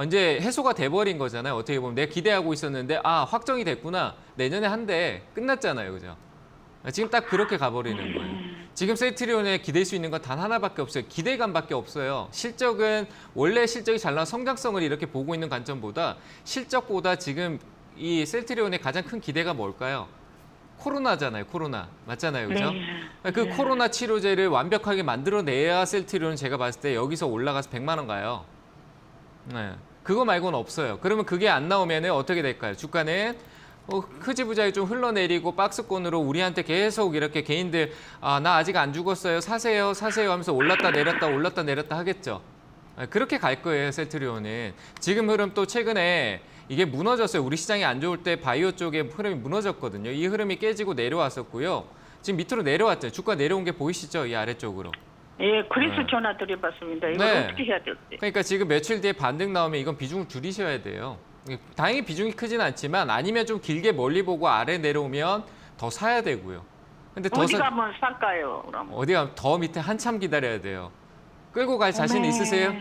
Speaker 2: 이제 해소가 돼버린 거잖아요. 어떻게 보면 내가 기대하고 있었는데 확정이 됐구나. 내년에 한대 끝났잖아요. 그죠? 지금 딱 그렇게 가버리는 거예요. 지금 셀트리온에 기댈 수 있는 건 단 하나밖에 없어요. 기대감밖에 없어요. 실적은 원래 실적이 잘 나와 성장성을 이렇게 보고 있는 관점보다 실적보다 지금 이 셀트리온의 가장 큰 기대가 뭘까요? 코로나잖아요. 코로나. 맞잖아요. 그죠? 그 코로나 치료제를 완벽하게 만들어내야 셀트리온은 제가 봤을 때 여기서 올라가서 100만 원 가요. 네. 그거 말고는 없어요. 그러면 그게 안 나오면 어떻게 될까요? 주가는 흐지부지하게 좀 흘러내리고 박스권으로 우리한테 계속 이렇게 개인들 나 아직 안 죽었어요. 사세요. 사세요 하면서 올랐다 내렸다 하겠죠. 그렇게 갈 거예요. 셀트리온은. 지금 흐름 또 최근에 이게 무너졌어요. 우리 시장이 안 좋을 때 바이오 쪽에 흐름이 무너졌거든요. 이 흐름이 깨지고 내려왔었고요. 지금 밑으로 내려왔죠. 주가 내려온 게 보이시죠? 이 아래쪽으로.
Speaker 6: 예, 그래서
Speaker 2: 네.
Speaker 6: 전화 드려봤습니다. 이걸
Speaker 2: 네.
Speaker 6: 어떻게 해야 될지.
Speaker 2: 그러니까 지금 며칠 뒤에 반등 나오면 이건 비중을 줄이셔야 돼요. 다행히 비중이 크진 않지만 아니면 좀 길게 멀리 보고 아래 내려오면 더 사야 되고요. 근데
Speaker 6: 어디 가면 살까요? 그럼.
Speaker 2: 어디 가면 더 밑에 한참 기다려야 돼요. 끌고 갈 자신 있으세요?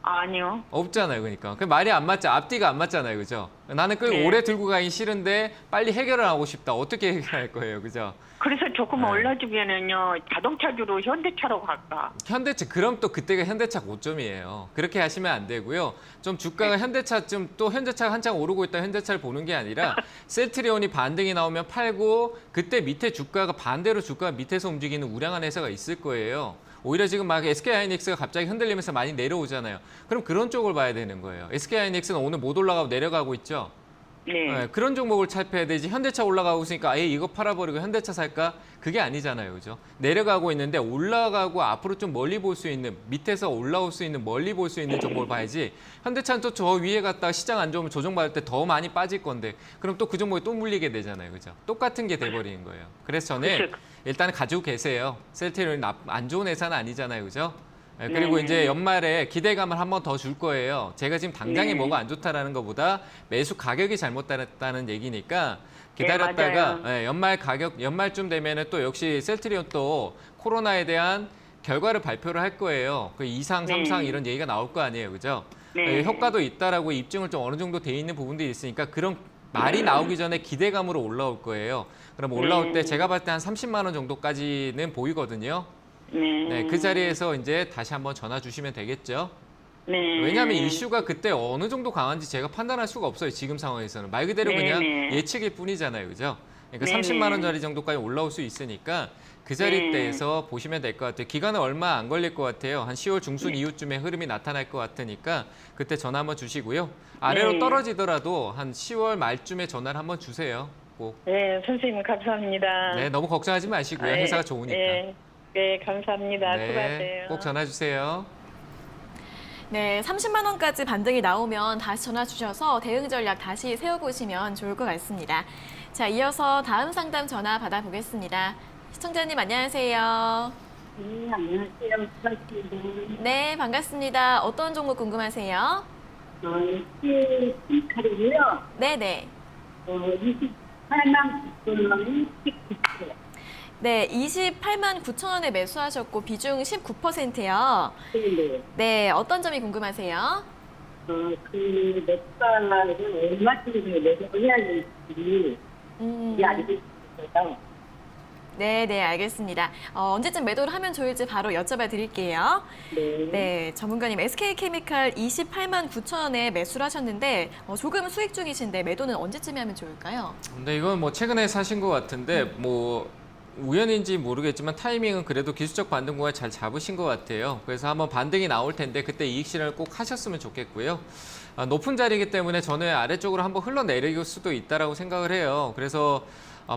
Speaker 6: 아니요.
Speaker 2: 없잖아요. 그러니까. 그 말이 안 맞죠. 앞뒤가 안 맞잖아요. 그죠? 나는 끌고
Speaker 6: 네.
Speaker 2: 오래 들고 가기 싫은데 빨리 해결을 하고 싶다. 어떻게 해결할 거예요. 그죠?
Speaker 6: 그래서 조금
Speaker 2: 네.
Speaker 6: 올라주면은요 자동차주로 현대차로 갈까?
Speaker 2: 현대차 그럼 또 그때가 현대차 고점이에요. 그렇게 하시면 안 되고요. 좀 주가가 현대차 또 현대차가 한창 오르고 있다 현대차를 보는 게 아니라 셀트리온이 반등이 나오면 팔고 그때 밑에 주가가 반대로 주가가 밑에서 움직이는 우량한 회사가 있을 거예요. 오히려 지금 막 SK하이닉스가 갑자기 흔들리면서 많이 내려오잖아요. 그럼 그런 쪽을 봐야 되는 거예요. SK하이닉스는 오늘 못 올라가고 내려가고 있죠.
Speaker 6: 네.
Speaker 2: 그런 종목을 살펴야 되지. 현대차 올라가고 있으니까 아예 이거 팔아버리고 현대차 살까? 그게 아니잖아요. 그죠? 내려가고 있는데 올라가고 앞으로 좀 멀리 볼 수 있는, 밑에서 올라올 수 있는, 멀리 볼 수 있는 종목을 봐야지. 현대차는 또 저 위에 갔다가 시장 안 좋으면 조정받을 때 더 많이 빠질 건데 그럼 또 그 종목에 또 물리게 되잖아요. 그죠? 똑같은 게 돼버리는 거예요. 그래서 저는
Speaker 6: 그쵸.
Speaker 2: 일단 가지고 계세요. 셀트리온이 안 좋은 회사는 아니잖아요. 그죠? 그리고 이제 연말에 기대감을 한 번 더 줄 거예요. 제가 지금 당장에 뭐가 안 좋다라는 것보다 매수 가격이 잘못됐다는 얘기니까 기다렸다가 연말 가격, 연말쯤 되면은 또 역시 셀트리온 또 코로나에 대한 결과를 발표를 할 거예요. 그 2상, 3상 이런 얘기가 나올 거 아니에요. 그죠?
Speaker 6: 네.
Speaker 2: 효과도 있다라고 입증을 좀 어느 정도 돼 있는 부분들이 있으니까 그런 말이 나오기 전에 기대감으로 올라올 거예요. 그럼 올라올 때 제가 봤을 때 한 30만 원 정도까지는 보이거든요. 네, 그 자리에서 이제 다시 한번 전화 주시면 되겠죠.
Speaker 6: 네.
Speaker 2: 왜냐하면 이슈가 그때 어느 정도 강한지 제가 판단할 수가 없어요. 지금 상황에서는. 말 그대로
Speaker 6: 네,
Speaker 2: 그냥
Speaker 6: 네.
Speaker 2: 예측일 뿐이잖아요. 그죠? 그러니까
Speaker 6: 네,
Speaker 2: 30만
Speaker 6: 네.
Speaker 2: 원짜리 정도까지 올라올 수 있으니까 그 자리대에서 보시면 될 것 같아요. 기간은 얼마 안 걸릴 것 같아요. 한 10월 중순 이후쯤에 흐름이 나타날 것 같으니까 그때 전화 한번 주시고요. 아래로
Speaker 6: 네.
Speaker 2: 떨어지더라도 한 10월 말쯤에 전화를 한번 주세요. 꼭.
Speaker 6: 네, 선생님 감사합니다.
Speaker 2: 네, 너무 걱정하지 마시고요.
Speaker 6: 네,
Speaker 2: 회사가 좋으니까.
Speaker 6: 네, 감사합니다.
Speaker 2: 네,
Speaker 6: 수고하세요.
Speaker 2: 꼭 전화 주세요.
Speaker 1: 네, 30만 원까지 반등이 나오면 다시 전화 주셔서 대응 전략 다시 세워보시면 좋을 것 같습니다. 자, 이어서 다음 상담 전화 받아보겠습니다. 시청자님 안녕하세요.
Speaker 5: 네, 안녕하세요. 수고하십니다.
Speaker 1: 네, 반갑습니다. 어떤 종목 궁금하세요?
Speaker 5: 칼이고요.
Speaker 1: 네네.
Speaker 5: 28만 9천 원이 19%.
Speaker 1: 네, 28만 9천 원에 매수하셨고 비중 19%요.
Speaker 5: 네.
Speaker 1: 네, 어떤 점이 궁금하세요?
Speaker 5: 그 매수가를 얼마쯤 매수를 해야 될지 알고 있어요.
Speaker 1: 네, 네, 알겠습니다. 언제쯤 매도를 하면 좋을지 바로 여쭤봐 드릴게요.
Speaker 5: 네.
Speaker 1: 네, 전문가님 SK케미칼 28만 9천 원에 매수를 하셨는데 조금 수익 중이신데 매도는 언제쯤에 하면 좋을까요?
Speaker 2: 근데 이건 뭐 최근에 사신 것 같은데 뭐 우연인지 모르겠지만 타이밍은 그래도 기술적 반등 구간 잘 잡으신 것 같아요. 그래서 한번 반등이 나올 텐데 그때 이익 실현을 꼭 하셨으면 좋겠고요. 높은 자리이기 때문에 저는 아래쪽으로 한번 흘러내릴 수도 있다라고 생각을 해요. 그래서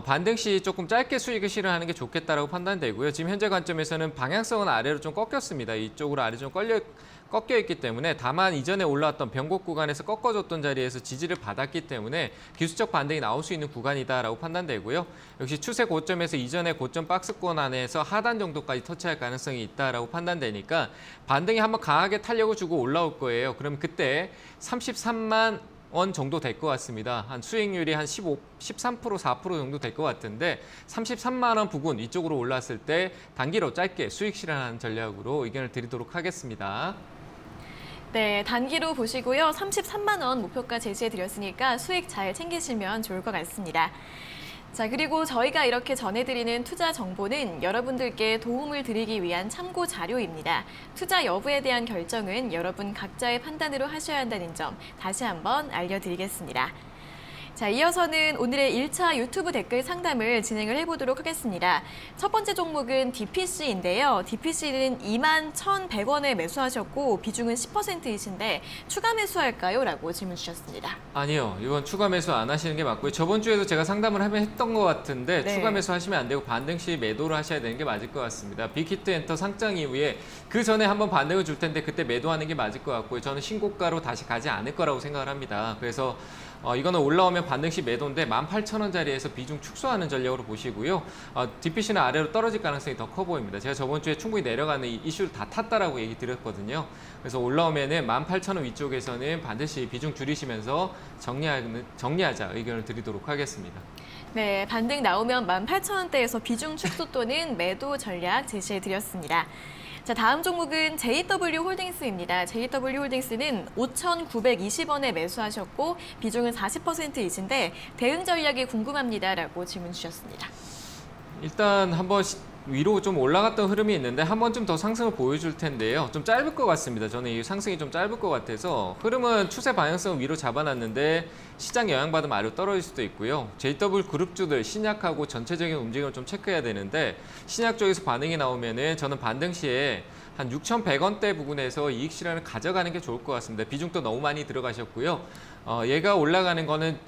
Speaker 2: 반등 시 조금 짧게 수익을 실현하는 게 좋겠다라고 판단되고요. 지금 현재 관점에서는 방향성은 아래로 좀 꺾였습니다. 이쪽으로 아래 좀 꺾여 있기 때문에 다만 이전에 올라왔던 변곡 구간에서 꺾어줬던 자리에서 지지를 받았기 때문에 기술적 반등이 나올 수 있는 구간이다라고 판단되고요. 역시 추세 고점에서 이전에 고점 박스권 안에서 하단 정도까지 터치할 가능성이 있다라고 판단되니까 반등이 한번 강하게 탄력을 주고 올라올 거예요. 그럼 그때 33만 원 정도 될 것 같습니다. 한 수익률이 한 13%, 4% 정도 될 것 같은데 33만 원 부근 이쪽으로 올랐을 때 단기로 짧게 수익 실현하는 전략으로 의견을 드리도록 하겠습니다.
Speaker 1: 네, 단기로 보시고요. 33만 원 목표가 제시해 드렸으니까 수익 잘 챙기시면 좋을 것 같습니다. 자, 그리고 저희가 이렇게 전해드리는 투자 정보는 여러분들께 도움을 드리기 위한 참고 자료입니다. 투자 여부에 대한 결정은 여러분 각자의 판단으로 하셔야 한다는 점 다시 한번 알려드리겠습니다. 자, 이어서는 오늘의 1차 유튜브 댓글 상담을 진행을 해보도록 하겠습니다. 첫 번째 종목은 DPC인데요. DPC는 2만 1,100원에 매수하셨고 비중은 10%이신데 추가 매수할까요? 라고 질문 주셨습니다.
Speaker 2: 아니요. 이건 추가 매수 안 하시는 게 맞고요. 저번 주에도 제가 상담을 하면 했던 것 같은데
Speaker 1: 네.
Speaker 2: 추가 매수 하시면 안 되고 반등 시 매도를 하셔야 되는 게 맞을 것 같습니다. 빅히트 엔터 상장 이후에 그 전에 한번 반등을 줄 텐데 그때 매도하는 게 맞을 것 같고요. 저는 신고가로 다시 가지 않을 거라고 생각을 합니다. 그래서 이거는 올라오면 반등 시 매도인데 18,000원짜리에서 비중 축소하는 전략으로 보시고요. DPC는 아래로 떨어질 가능성이 더 커 보입니다. 제가 저번 주에 충분히 내려가는 이슈를 다 탔다라고 얘기 드렸거든요. 그래서 올라오면은 18,000원 위쪽에서는 반드시 비중 줄이시면서 정리하자 의견을 드리도록 하겠습니다.
Speaker 1: 네, 반등 나오면 18,000원대에서 비중 축소 또는 매도 전략 제시해 드렸습니다. 자, 다음 종목은 JW홀딩스입니다. JW홀딩스는 5,920원에 매수하셨고 비중은 40%이신데 대응 전략이 궁금합니다라고 질문 주셨습니다.
Speaker 2: 일단 한번 위로 좀 올라갔던 흐름이 있는데 한 번쯤 더 상승을 보여줄 텐데요. 좀 짧을 것 같습니다. 저는 이 상승이 좀 짧을 것 같아서 흐름은 추세 방향성을 위로 잡아놨는데 시장 영향받으면 아래로 떨어질 수도 있고요. JW 그룹주들 신약하고 전체적인 움직임을 좀 체크해야 되는데 신약 쪽에서 반응이 나오면은 저는 반등 시에 한 6,100원대 부근에서 이익 실현을 가져가는 게 좋을 것 같습니다. 비중도 너무 많이 들어가셨고요. 얘가 올라가는 거는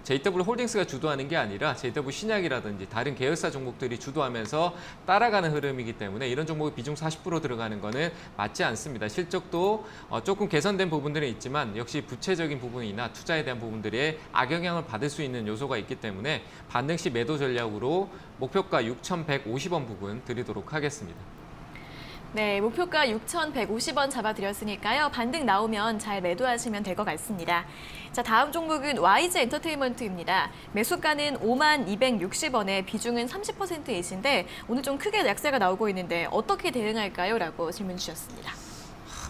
Speaker 2: JW 홀딩스가 주도하는 게 아니라 JW 신약이라든지 다른 계열사 종목들이 주도하면서 따라가는 흐름이기 때문에 이런 종목이 비중 40% 들어가는 거는 맞지 않습니다. 실적도 조금 개선된 부분들은 있지만 역시 부채적인 부분이나 투자에 대한 부분들에 악영향을 받을 수 있는 요소가 있기 때문에 반등 시 매도 전략으로 목표가 6,150원 부근 드리도록 하겠습니다.
Speaker 1: 네, 목표가 6,150원 잡아드렸으니까요. 반등 나오면 잘 매도하시면 될 것 같습니다. 자, 다음 종목은 YG 엔터테인먼트입니다. 매수가는 52,260원에 비중은 30%이신데 오늘 좀 크게 약세가 나오고 있는데 어떻게 대응할까요? 라고 질문 주셨습니다.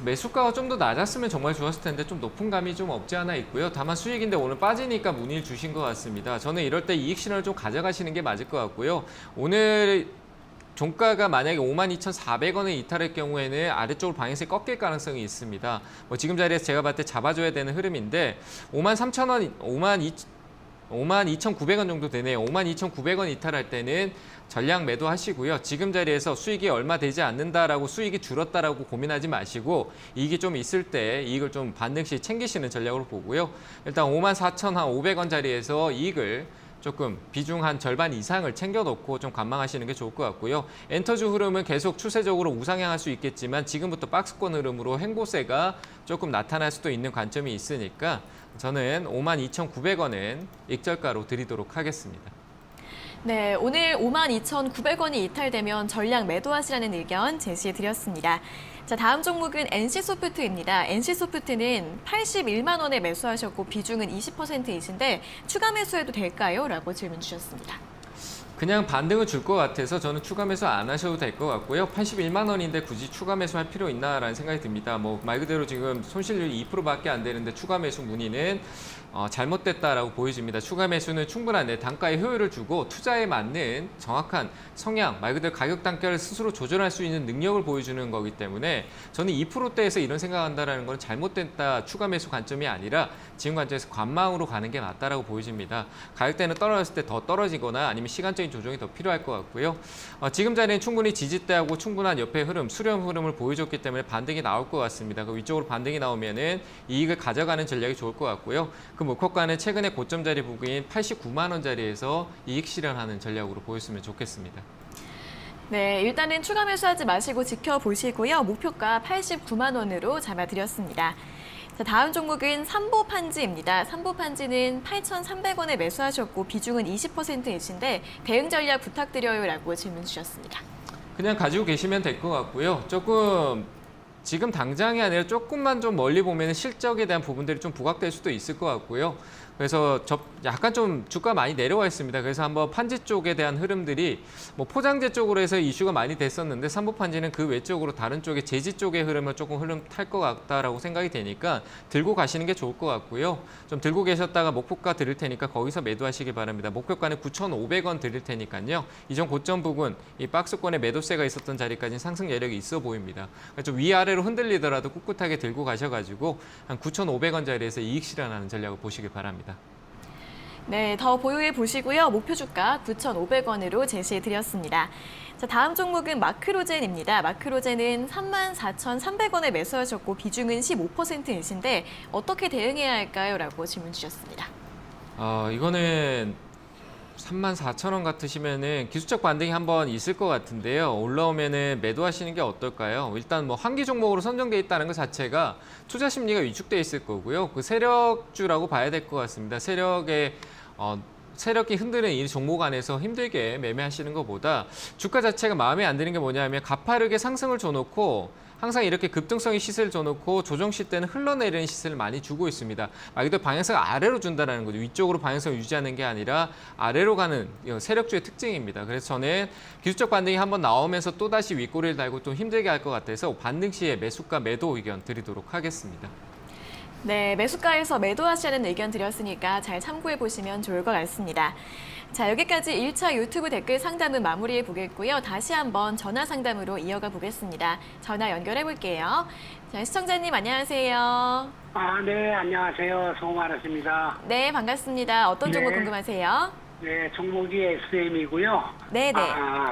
Speaker 2: 매수가가 좀 더 낮았으면 정말 좋았을 텐데 좀 높은 감이 좀 없지 않아 있고요. 다만 수익인데 오늘 빠지니까 문의를 주신 것 같습니다. 저는 이럴 때 이익 실현을 좀 가져가시는 게 맞을 것 같고요. 오늘 종가가 만약에 52,400원에 이탈할 경우에는 아래쪽으로 방향성이 꺾일 가능성이 있습니다. 지금 자리에서 제가 봤을 때 잡아줘야 되는 흐름인데 53,000원, 52,900원 정도 되네요. 52,900원 이탈할 때는 전량 매도하시고요. 지금 자리에서 수익이 얼마 되지 않는다라고 수익이 줄었다라고 고민하지 마시고 이익이 좀 있을 때 이익을 좀 반등 시 챙기시는 전략으로 보고요. 일단 54,500원 자리에서 이익을 조금 비중 한 절반 이상을 챙겨놓고 좀 관망하시는 게 좋을 것 같고요. 엔터주 흐름은 계속 추세적으로 우상향할 수 있겠지만 지금부터 박스권 흐름으로 횡보세가 조금 나타날 수도 있는 관점이 있으니까 저는 52,900원은 익절가로 드리도록 하겠습니다.
Speaker 1: 네, 오늘 52,900원이 이탈되면 전량 매도하시라는 의견 제시해드렸습니다. 자, 다음 종목은 NC소프트입니다. NC소프트는 81만 원에 매수하셨고 비중은 20%이신데 추가 매수해도 될까요? 라고 질문 주셨습니다.
Speaker 2: 그냥 반등을 줄 것 같아서 저는 추가 매수 안 하셔도 될 것 같고요. 81만 원인데 굳이 추가 매수할 필요 있나라는 생각이 듭니다. 말 그대로 지금 손실률이 2%밖에 안 되는데 추가 매수 문의는 잘못됐다라고 보여집니다. 추가 매수는 충분한 단가의 효율을 주고 투자에 맞는 정확한 성향, 말 그대로 가격 단가를 스스로 조절할 수 있는 능력을 보여주는 거기 때문에 저는 2%대에서 이런 생각한다라는 건 잘못됐다 추가 매수 관점이 아니라 지금 관점에서 관망으로 가는 게 맞다라고 보여집니다. 가격대는 떨어졌을 때 더 떨어지거나 아니면 시간적인 조정이 더 필요할 것 같고요. 지금 자리는 충분히 지지대하고 충분한 옆에 흐름, 수렴 흐름을 보여줬기 때문에 반등이 나올 것 같습니다. 그 위쪽으로 반등이 나오면은 이익을 가져가는 전략이 좋을 것 같고요. 그 목표가는 최근에 고점 자리 부근인 89만 원 자리에서 이익 실현하는 전략으로 보였으면 좋겠습니다.
Speaker 1: 네, 일단은 추가 매수하지 마시고 지켜보시고요. 목표가 89만 원으로 잡아드렸습니다. 자, 다음 종목은 삼보판지입니다. 삼보판지는 8,300원에 매수하셨고 비중은 20%이신데 대응 전략 부탁드려요 라고 질문 주셨습니다.
Speaker 2: 그냥 가지고 계시면 될 것 같고요. 조금 지금 당장이 아니라 조금만 좀 멀리 보면 실적에 대한 부분들이 좀 부각될 수도 있을 것 같고요. 그래서 약간 좀 주가 많이 내려와 있습니다. 그래서 한번 판지 쪽에 대한 흐름들이 포장재 쪽으로 해서 이슈가 많이 됐었는데 삼보판지는 그 외쪽으로 다른 쪽에 재지 쪽의 흐름을 조금 흐름 탈 것 같다라고 생각이 되니까 들고 가시는 게 좋을 것 같고요. 좀 들고 계셨다가 목표가 드릴 테니까 거기서 매도하시기 바랍니다. 목표가는 9,500원 드릴 테니까요. 이전 고점 부근 이 박스권에 매도세가 있었던 자리까지는 상승 여력이 있어 보입니다. 좀 위아래로 흔들리더라도 꿋꿋하게 들고 가셔가지고 한 9,500원 자리에서 이익 실현하는 전략을 보시길 바랍니다.
Speaker 1: 네, 더 보유해 보시고요. 목표 주가 9,500원으로 제시해드렸습니다. 자, 다음 종목은 마크로젠입니다. 마크로젠은 34,300원에 매수하셨고 비중은 15%이신데 어떻게 대응해야 할까요? 라고 질문 주셨습니다.
Speaker 2: 이거는 34,000원 같으시면은 기술적 반등이 한번 있을 것 같은데요. 올라오면은 매도하시는 게 어떨까요? 일단 한기 종목으로 선정돼 있다는 것 자체가 투자 심리가 위축돼 있을 거고요. 그 세력주라고 봐야 될 것 같습니다. 세력이 흔드는 이 종목 안에서 힘들게 매매하시는 것보다 주가 자체가 마음에 안 드는 게 뭐냐면 가파르게 상승을 줘놓고 항상 이렇게 급등성의 시세를 줘놓고 조정 시 때는 흘러내리는 시세를 많이 주고 있습니다. 말 그대로 방향성을 아래로 준다는 거죠. 위쪽으로 방향성을 유지하는 게 아니라 아래로 가는 세력주의 특징입니다. 그래서 저는 기술적 반등이 한번 나오면서 또다시 윗꼬리를 달고 좀 힘들게 할 것 같아서 반등 시에 매수가 매도 의견 드리도록 하겠습니다.
Speaker 1: 네, 매수가에서 매도하시라는 의견 드렸으니까 잘 참고해 보시면 좋을 것 같습니다. 자, 여기까지 1차 유튜브 댓글 상담은 마무리해 보겠고요. 다시 한번 전화 상담으로 이어가 보겠습니다. 전화 연결해 볼게요. 자, 시청자님 안녕하세요.
Speaker 7: 네, 안녕하세요. 수고 많으십니다.
Speaker 1: 네, 반갑습니다. 어떤 종목
Speaker 7: 네.
Speaker 1: 궁금하세요?
Speaker 7: 네, 종목이 SM이고요.
Speaker 1: 네네.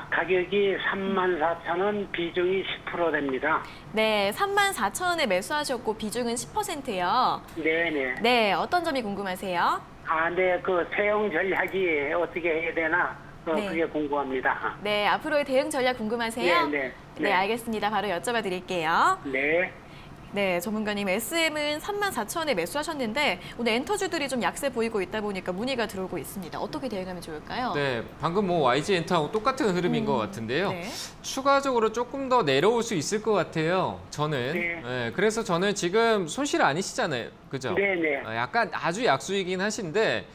Speaker 7: 가격이 34,000원, 비중이 10% 됩니다.
Speaker 1: 네, 34,000원에 매수하셨고 비중은 10%요.
Speaker 7: 네네.
Speaker 1: 네, 어떤 점이 궁금하세요?
Speaker 7: 네, 그 세용 전략이 어떻게 해야 되나,
Speaker 1: 네.
Speaker 7: 그게 궁금합니다.
Speaker 1: 네, 앞으로의 대응 전략 궁금하세요?
Speaker 7: 네.
Speaker 1: 네, 알겠습니다. 바로 여쭤봐 드릴게요.
Speaker 7: 네.
Speaker 1: 네, 전문가님, SM은 34,000원에 매수하셨는데 오늘 엔터주들이 좀 약세 보이고 있다 보니까 문의가 들어오고 있습니다. 어떻게 대응하면 좋을까요?
Speaker 2: 네, 방금 뭐 YG 엔터하고 똑같은 흐름인 것 같은데요.
Speaker 1: 네.
Speaker 2: 추가적으로 조금 더 내려올 수 있을 것 같아요. 저는.
Speaker 7: 네.
Speaker 2: 네, 그래서 저는 지금 손실 아니시잖아요. 그죠?
Speaker 7: 네네.
Speaker 2: 약간 아주 약수이긴 하신데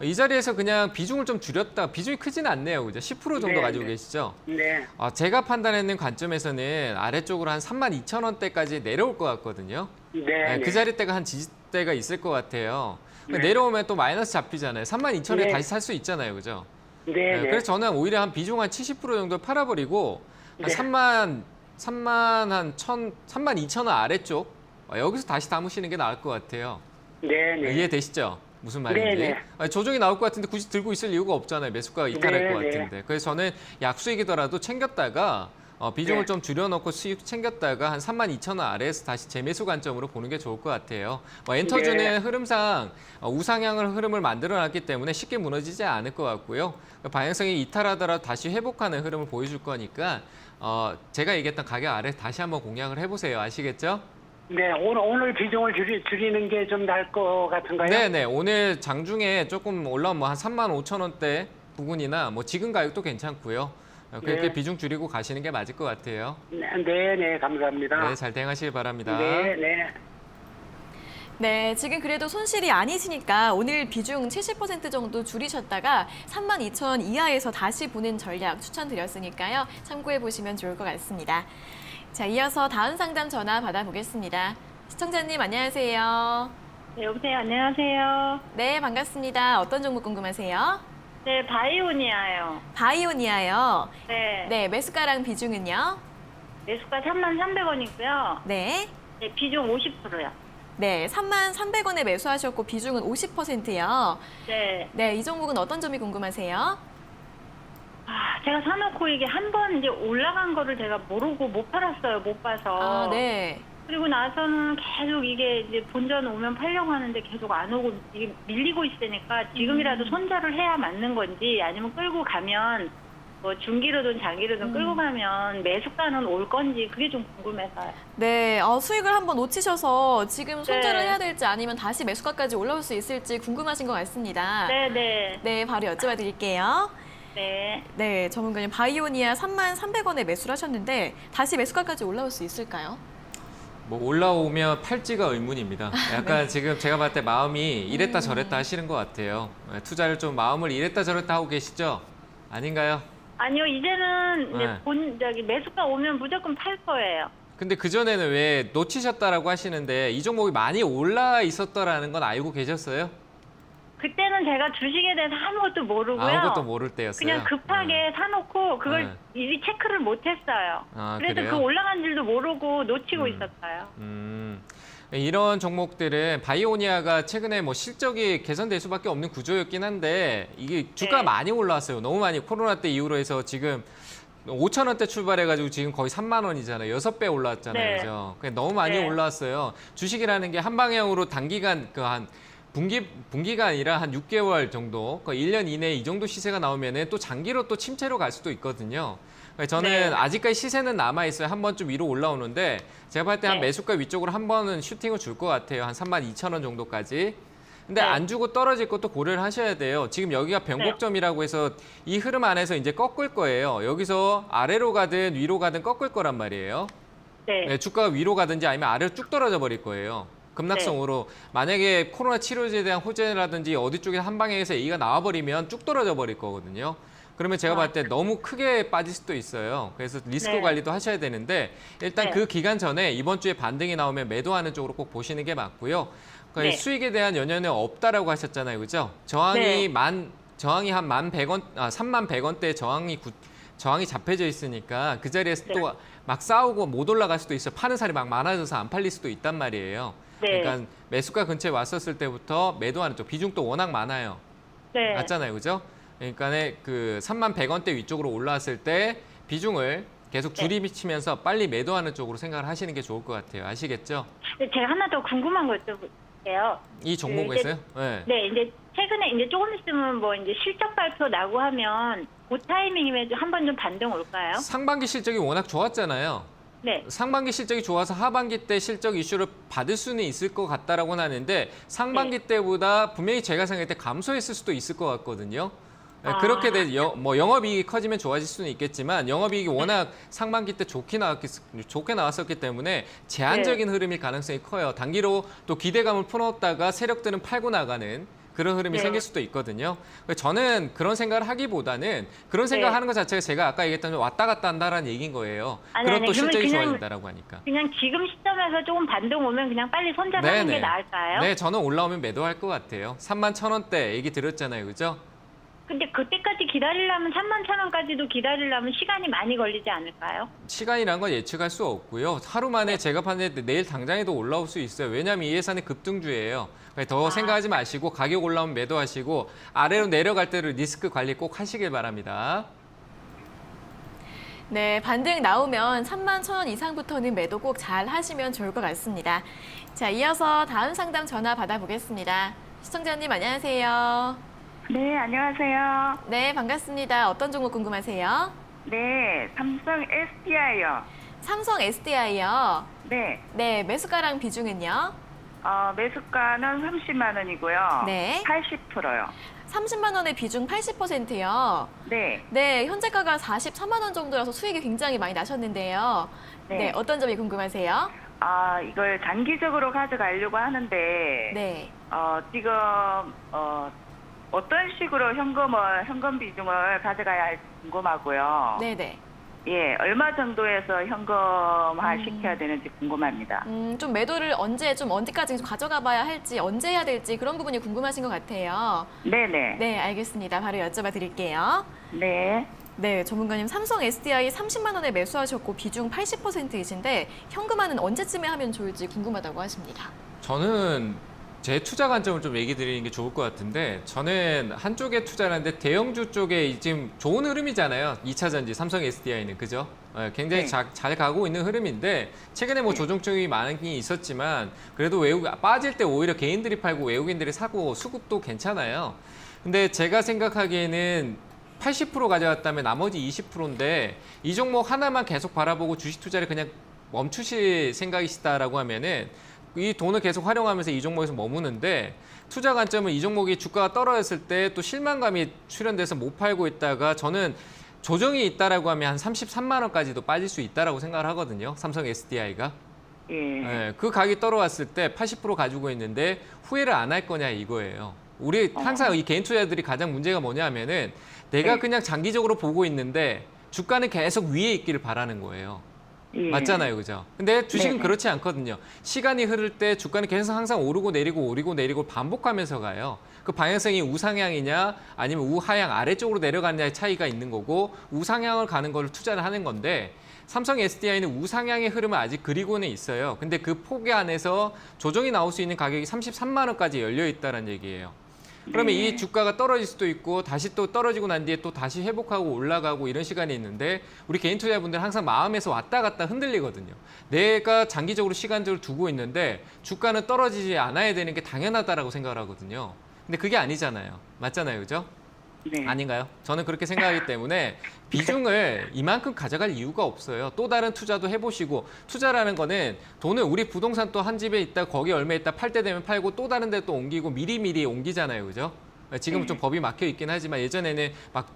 Speaker 2: 이 자리에서 그냥 비중을 좀 줄였다. 비중이 크지는 않네요. 그죠? 10% 정도
Speaker 7: 네,
Speaker 2: 가지고
Speaker 7: 네.
Speaker 2: 계시죠?
Speaker 7: 네.
Speaker 2: 제가 판단하는 관점에서는 아래쪽으로 한 32,000원대까지 내려올 것 같거든요.
Speaker 7: 네.
Speaker 2: 그 자리대가 한 지지대가 있을 것 같아요.
Speaker 7: 네.
Speaker 2: 내려오면 또 마이너스 잡히잖아요. 32,000원에
Speaker 7: 네.
Speaker 2: 다시 살 수 있잖아요. 그죠?
Speaker 7: 네.
Speaker 2: 그래서 저는 오히려 한 비중 한 70% 정도 팔아버리고 한
Speaker 7: 네.
Speaker 2: 32,000원 아래쪽 여기서 다시 담으시는 게 나을 것 같아요.
Speaker 7: 네.
Speaker 2: 이해되시죠? 무슨 말인지.
Speaker 7: 네.
Speaker 2: 조정이 나올 것 같은데 굳이 들고 있을 이유가 없잖아요. 매수가가 이탈할
Speaker 7: 네,
Speaker 2: 것
Speaker 7: 네.
Speaker 2: 같은데. 그래서 저는 약수익이더라도 챙겼다가 비중을
Speaker 7: 네.
Speaker 2: 좀 줄여놓고 수익 챙겼다가 한 32,000원 아래에서 다시 재매수 관점으로 보는 게 좋을 것 같아요. 엔터주는
Speaker 7: 네.
Speaker 2: 흐름상 우상향을 흐름을 만들어놨기 때문에 쉽게 무너지지 않을 것 같고요. 방향성이 이탈하더라도 다시 회복하는 흐름을 보여줄 거니까 제가 얘기했던 가격 아래 다시 한번 공략을 해보세요. 아시겠죠?
Speaker 7: 네, 오늘 비중을 줄이는 게 좀 나을 것 같은가요?
Speaker 2: 네네. 오늘 장중에 조금 올라온 한 35,000원대 부근이나 지금 가격도 괜찮고요. 그렇게
Speaker 7: 네.
Speaker 2: 비중 줄이고 가시는 게 맞을 것 같아요.
Speaker 7: 네, 감사합니다.
Speaker 2: 네, 잘 대응하시길 바랍니다.
Speaker 7: 네.
Speaker 1: 네, 지금 그래도 손실이 아니시니까 오늘 비중 70% 정도 줄이셨다가 32,000원 이하에서 다시 보는 전략 추천드렸으니까요. 참고해 보시면 좋을 것 같습니다. 자, 이어서 다음 상담 전화 받아보겠습니다. 시청자님 안녕하세요.
Speaker 6: 네, 여보세요. 안녕하세요.
Speaker 1: 네, 반갑습니다. 어떤 종목 궁금하세요?
Speaker 6: 네, 바이오니아요.
Speaker 1: 바이오니아요.
Speaker 6: 네.
Speaker 1: 네, 매수가랑 비중은요?
Speaker 6: 매수가 33,300원이고요.
Speaker 1: 네.
Speaker 6: 네, 비중 50%요.
Speaker 1: 네, 33,300원에 매수하셨고 비중은 50%요.
Speaker 6: 네.
Speaker 1: 네, 이 종목은 어떤 점이 궁금하세요?
Speaker 6: 제가 사놓고 이게 한 번 이제 올라간 거를 제가 모르고 못 팔았어요. 못 봐서.
Speaker 1: 네.
Speaker 6: 그리고 나서는 계속 이게 이제 본전 오면 팔려고 하는데 계속 안 오고 이게 밀리고 있으니까 지금이라도 손절을 해야 맞는 건지 아니면 끌고 가면 뭐 중기로든 장기로든 끌고 가면 매수가는 올 건지 그게 좀 궁금해서요.
Speaker 1: 네, 수익을 한번 놓치셔서 지금 손절을
Speaker 6: 네.
Speaker 1: 해야 될지 아니면 다시 매수가까지 올라올 수 있을지 궁금하신 것 같습니다.
Speaker 6: 네네.
Speaker 1: 네, 바로 여쭤봐 드릴게요.
Speaker 6: 네.
Speaker 1: 네, 전문가님 바이오니아 33,300원에 매수를 하셨는데 다시 매수가까지 올라올 수 있을까요?
Speaker 2: 올라오면 팔지가 의문입니다. 약간
Speaker 1: 네.
Speaker 2: 지금 제가 봤을 때 마음이 이랬다 저랬다 하시는 것 같아요. 투자를 좀 마음을 이랬다 저랬다 하고 계시죠? 아닌가요?
Speaker 6: 아니요, 이제는
Speaker 2: 네.
Speaker 6: 이제 매수가 오면 무조건 팔 거예요.
Speaker 2: 근데 그전에는 왜 놓치셨다라고 하시는데 이 종목이 많이 올라 있었다라는 건 알고 계셨어요?
Speaker 6: 그때는 제가 주식에 대해서 아무것도 모르고요.
Speaker 2: 아무것도 모를 때였어요.
Speaker 6: 그냥 급하게 사놓고 그걸
Speaker 2: 네.
Speaker 6: 미리 체크를 못했어요. 그래서
Speaker 2: 그래요?
Speaker 6: 그 올라간 줄도 모르고 놓치고 있었어요.
Speaker 2: 이런 종목들은 바이오니아가 최근에 실적이 개선될 수밖에 없는 구조였긴 한데 이게 주가가
Speaker 6: 네.
Speaker 2: 많이 올라왔어요. 너무 많이 코로나 때 이후로 해서 지금 5,000원대 출발해가지고 지금 거의 3만 원이잖아요. 6배 올랐잖아요.
Speaker 6: 네.
Speaker 2: 그죠? 너무 많이
Speaker 6: 네.
Speaker 2: 올라왔어요. 주식이라는 게 한 방향으로 단기간 한 분기가 아니라 한 6개월 정도, 1년 이내에 이 정도 시세가 나오면은 또 장기로 또 침체로 갈 수도 있거든요. 저는
Speaker 6: 네.
Speaker 2: 아직까지 시세는 남아있어요. 한 번쯤 위로 올라오는데 제가 봤을 때 한
Speaker 6: 네.
Speaker 2: 매수가 위쪽으로 한 번은 슈팅을 줄 것 같아요. 한 32,000원 정도까지. 근데
Speaker 6: 네.
Speaker 2: 안 주고 떨어질 것도 고려를 하셔야 돼요. 지금 여기가 변곡점이라고 해서 이 흐름 안에서 이제 꺾을 거예요. 여기서 아래로 가든 위로 가든 꺾을 거란 말이에요.
Speaker 6: 네.
Speaker 2: 주가가 위로 가든지 아니면 아래로 쭉 떨어져 버릴 거예요. 급락성으로. 만약에 코로나 치료제에 대한 호재라든지 어디 쪽에 한 방향에서 얘기가 나와버리면 쭉 떨어져 버릴 거거든요. 그러면 제가 봤을 때 너무 크게 빠질 수도 있어요. 그래서 리스크
Speaker 6: 네.
Speaker 2: 관리도 하셔야 되는데 일단
Speaker 6: 네.
Speaker 2: 그 기간 전에 이번 주에 반등이 나오면 매도하는 쪽으로 꼭 보시는 게 맞고요.
Speaker 6: 네.
Speaker 2: 수익에 대한 연연은 없다라고 하셨잖아요. 그죠? 저항이
Speaker 6: 네.
Speaker 2: 저항이 한 11,100원, 31,100원대 저항이 잡혀져 있으니까 그 자리에서
Speaker 6: 네.
Speaker 2: 또 막 싸우고 못 올라갈 수도 있어요. 파는 사람이 막 많아져서 안 팔릴 수도 있단 말이에요.
Speaker 6: 네.
Speaker 2: 그러니까 매수가 근처에 왔었을 때부터 매도하는 쪽 비중도 워낙 많아요.
Speaker 6: 네.
Speaker 2: 맞잖아요, 그죠? 그러니까 그 31,100원대 위쪽으로 올라왔을 때 비중을 계속 줄이치면서 빨리 매도하는 쪽으로 생각을 하시는 게 좋을 것 같아요. 아시겠죠?
Speaker 6: 제가 하나 더 궁금한 거 여쭤볼게요.
Speaker 2: 이 종목에서요? 네.
Speaker 6: 네, 이제 최근에 이제 조금 있으면 뭐 이제 실적 발표 나고 하면 그 타이밍이면 한번 좀 반등 올까요?
Speaker 2: 상반기 실적이 워낙 좋았잖아요.
Speaker 6: 네.
Speaker 2: 상반기 실적이 좋아서 하반기 때 실적 이슈를 받을 수는 있을 것 같다라고는 하는데 상반기 때보다 분명히 제가 생각할 때 감소했을 수도 있을 것 같거든요. 그렇게 뭐 영업이익이 커지면 좋아질 수는 있겠지만 영업이익이 워낙 상반기 때 좋게 나왔었기 때문에 제한적인 흐름일 가능성이 커요. 단기로 또 기대감을 풀었다가 세력들은 팔고 나가는 그런 흐름이 생길 수도 있거든요. 저는 그런 생각을 하기보다는 그런 생각을 하는 것 자체가 제가 아까 얘기했던 왔다 갔다 한다라는 얘기인 거예요. 그럼 또 실적이 좋아진다라고 하니까.
Speaker 6: 그냥 지금 시점에서 조금 반등 오면 그냥 빨리 손절하는 게 나을까요?
Speaker 2: 네, 저는 올라오면 매도할 것 같아요. 31,000원대 얘기 드렸잖아요, 그죠?
Speaker 6: 근데 그때까지 기다리려면 31,000원까지도 기다리려면 시간이 많이 걸리지 않을까요?
Speaker 2: 시간이란 건 예측할 수 없고요. 하루 만에 제가 봤는데 내일 당장에도 올라올 수 있어요. 왜냐하면 이 회사는 급등주예요. 더 생각하지 마시고 가격 올라오면 매도하시고 아래로 내려갈 때를 리스크 관리 꼭 하시길 바랍니다.
Speaker 1: 네, 반등 나오면 31,000원 이상부터는 매도 꼭 잘 하시면 좋을 것 같습니다. 자, 이어서 다음 상담 전화 받아보겠습니다. 시청자님 안녕하세요.
Speaker 4: 네, 안녕하세요.
Speaker 1: 네, 반갑습니다. 어떤 종목 궁금하세요?
Speaker 4: 네, 삼성 SDI요.
Speaker 1: 삼성 SDI요.
Speaker 4: 네,
Speaker 1: 네, 매수가랑 비중은요?
Speaker 4: 매수가는 30만 원이고요.
Speaker 1: 네.
Speaker 4: 80%요.
Speaker 1: 30만 원의 비중 80%요.
Speaker 4: 네,
Speaker 1: 네, 현재가가 43만 원 정도라서 수익이 굉장히 많이 나셨는데요.
Speaker 4: 네.
Speaker 1: 네, 어떤 점이 궁금하세요?
Speaker 4: 이걸 장기적으로 가져가려고 하는데,
Speaker 1: 네.
Speaker 4: 지금, 어떤 식으로 현금 비중을 가져가야 할지 궁금하고요.
Speaker 1: 네네.
Speaker 4: 예, 얼마 정도에서 현금화 시켜야 되는지 궁금합니다.
Speaker 1: 좀 매도를 언제까지 가져가 봐야 할지, 언제 해야 될지 그런 부분이 궁금하신 것 같아요.
Speaker 4: 네네.
Speaker 1: 네, 알겠습니다. 바로 여쭤봐 드릴게요.
Speaker 4: 네.
Speaker 1: 네, 전문가님 삼성 SDI 30만 원에 매수하셨고 비중 80%이신데 현금화는 언제쯤에 하면 좋을지 궁금하다고 하십니다.
Speaker 2: 저는 제 투자 관점을 좀 얘기 드리는 게 좋을 것 같은데 저는 한쪽에 투자를 하는데 대형주 쪽에 지금 좋은 흐름이잖아요. 2차 전지 삼성 SDI는 그죠? 굉장히 잘 가고 있는 흐름인데 최근에 뭐 조정적이 많이 있었지만 그래도 빠질 때 오히려 개인들이 팔고 외국인들이 사고 수급도 괜찮아요. 근데 제가 생각하기에는 80% 가져갔다면 나머지 20%인데 이 종목 하나만 계속 바라보고 주식 투자를 그냥 멈추실 생각이시다라고 하면은 이 돈을 계속 활용하면서 이 종목에서 머무는데 투자 관점은 이 종목이 주가가 떨어졌을 때 또 실망감이 출현돼서 못 팔고 있다가 저는 조정이 있다라고 하면 한 33만 원까지도 빠질 수 있다라고 생각을 하거든요. 삼성 SDI가.
Speaker 4: 예.
Speaker 2: 네, 그 가격이 떨어졌을 때 80% 가지고 있는데 후회를 안 할 거냐 이거예요. 우리 항상 이 개인 투자자들이 가장 문제가 뭐냐면은 내가 그냥 장기적으로 보고 있는데 주가는 계속 위에 있기를 바라는 거예요. 맞잖아요, 그죠? 근데 주식은 그렇지 않거든요. 시간이 흐를 때 주가는 계속 항상 오르고 내리고 반복하면서 가요. 그 방향성이 우상향이냐 아니면 우하향 아래쪽으로 내려가느냐의 차이가 있는 거고 우상향을 가는 걸 투자를 하는 건데 삼성 SDI는 우상향의 흐름을 아직 그리고는 있어요. 근데 그 폭 안에서 조정이 나올 수 있는 가격이 33만 원까지 열려 있다는 얘기예요. 그러면 이 주가가 떨어질 수도 있고 다시 또 떨어지고 난 뒤에 또 다시 회복하고 올라가고 이런 시간이 있는데 우리 개인 투자자분들은 항상 마음에서 왔다 갔다 흔들리거든요. 내가 장기적으로 시간적으로 두고 있는데 주가는 떨어지지 않아야 되는 게 당연하다라고 생각을 하거든요. 근데 그게 아니잖아요. 맞잖아요, 그죠?
Speaker 4: 네.
Speaker 2: 아닌가요? 저는 그렇게 생각하기 때문에 비중을 이만큼 가져갈 이유가 없어요. 또 다른 투자도 해보시고 투자라는 거는 돈을 우리 부동산 또 한 집에 있다 거기 얼마 있다 팔 때 되면 팔고 또 다른 데 또 옮기고 미리미리 옮기잖아요. 그죠? 지금은 좀 법이 막혀 있긴 하지만 예전에는 막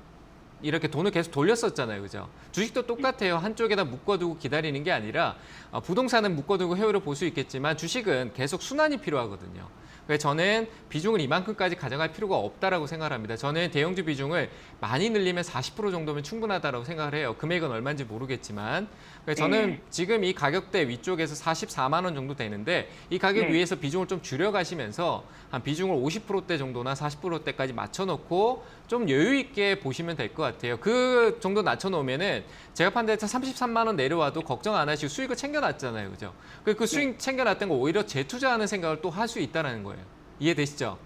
Speaker 2: 이렇게 돈을 계속 돌렸었잖아요. 그죠? 주식도 똑같아요. 한쪽에다 묶어두고 기다리는 게 아니라 부동산은 묶어두고 회오를 볼 수 있겠지만 주식은 계속 순환이 필요하거든요. 그래서 저는 비중을 이만큼까지 가져갈 필요가 없다라고 생각합니다. 저는 대형주 비중을 많이 늘리면 40% 정도면 충분하다고 생각을 해요. 금액은 얼마인지 모르겠지만. 그래서 저는 지금 이 가격대 위쪽에서 44만 원 정도 되는데 이 가격 위에서 비중을 좀 줄여가시면서 한 비중을 50%대 정도나 40%대까지 맞춰놓고 좀 여유 있게 보시면 될 것 같아요. 그 정도 낮춰놓으면은 제가 판단해서 33만 원 내려와도 걱정 안 하시고 수익을 챙겨놨잖아요, 그죠? 그 수익 챙겨놨던 거 오히려 재투자하는 생각을 또 할 수 있다는 거예요. 이해되시죠?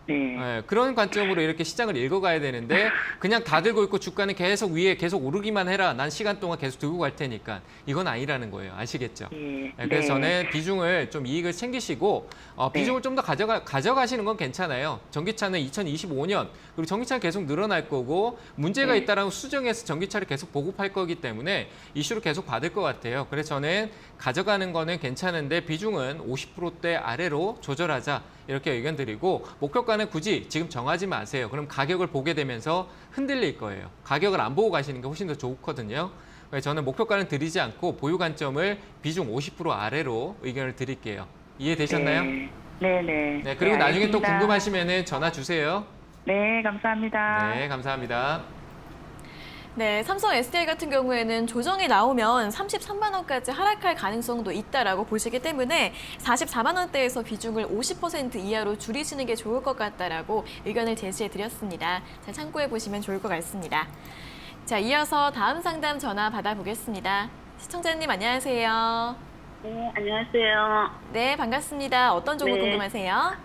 Speaker 2: 네, 그런 관점으로 이렇게 시장을 읽어가야 되는데 그냥 다 들고 있고 주가는 계속 위에 계속 오르기만 해라. 난 시간 동안 계속 들고 갈 테니까 이건 아니라는 거예요. 아시겠죠? 네, 그래서 저는 비중을 좀 이익을 챙기시고 비중을 좀 더 가져가시는 건 괜찮아요. 전기차는 2025년 그리고 전기차는 계속 늘어날 거고 문제가 있다라는 수정해서 전기차를 계속 보급할 거기 때문에 이슈를 계속 받을 것 같아요. 그래서 저는 가져가는 거는 괜찮은데 비중은 50%대 아래로 조절하자 이렇게 의견 드리고 목표가는 굳이 지금 정하지 마세요. 그럼 가격을 보게 되면서 흔들릴 거예요. 가격을 안 보고 가시는 게 훨씬 더 좋거든요. 그래서 저는 목표가는 드리지 않고 보유 관점을 비중 50% 아래로 의견을 드릴게요. 이해되셨나요? 네, 그리고 나중에 또 궁금하시면 전화 주세요.
Speaker 4: 네, 감사합니다.
Speaker 2: 네, 감사합니다.
Speaker 1: 네, 삼성 SDI 같은 경우에는 조정이 나오면 33만 원까지 하락할 가능성도 있다라고 보시기 때문에 44만 원대에서 비중을 50% 이하로 줄이시는 게 좋을 것 같다라고 의견을 제시해 드렸습니다. 자, 참고해 보시면 좋을 것 같습니다. 자, 이어서 다음 상담 전화 받아보겠습니다. 시청자님 안녕하세요.
Speaker 5: 네, 안녕하세요.
Speaker 1: 네, 반갑습니다. 어떤 종목
Speaker 5: 네.
Speaker 1: 궁금하세요?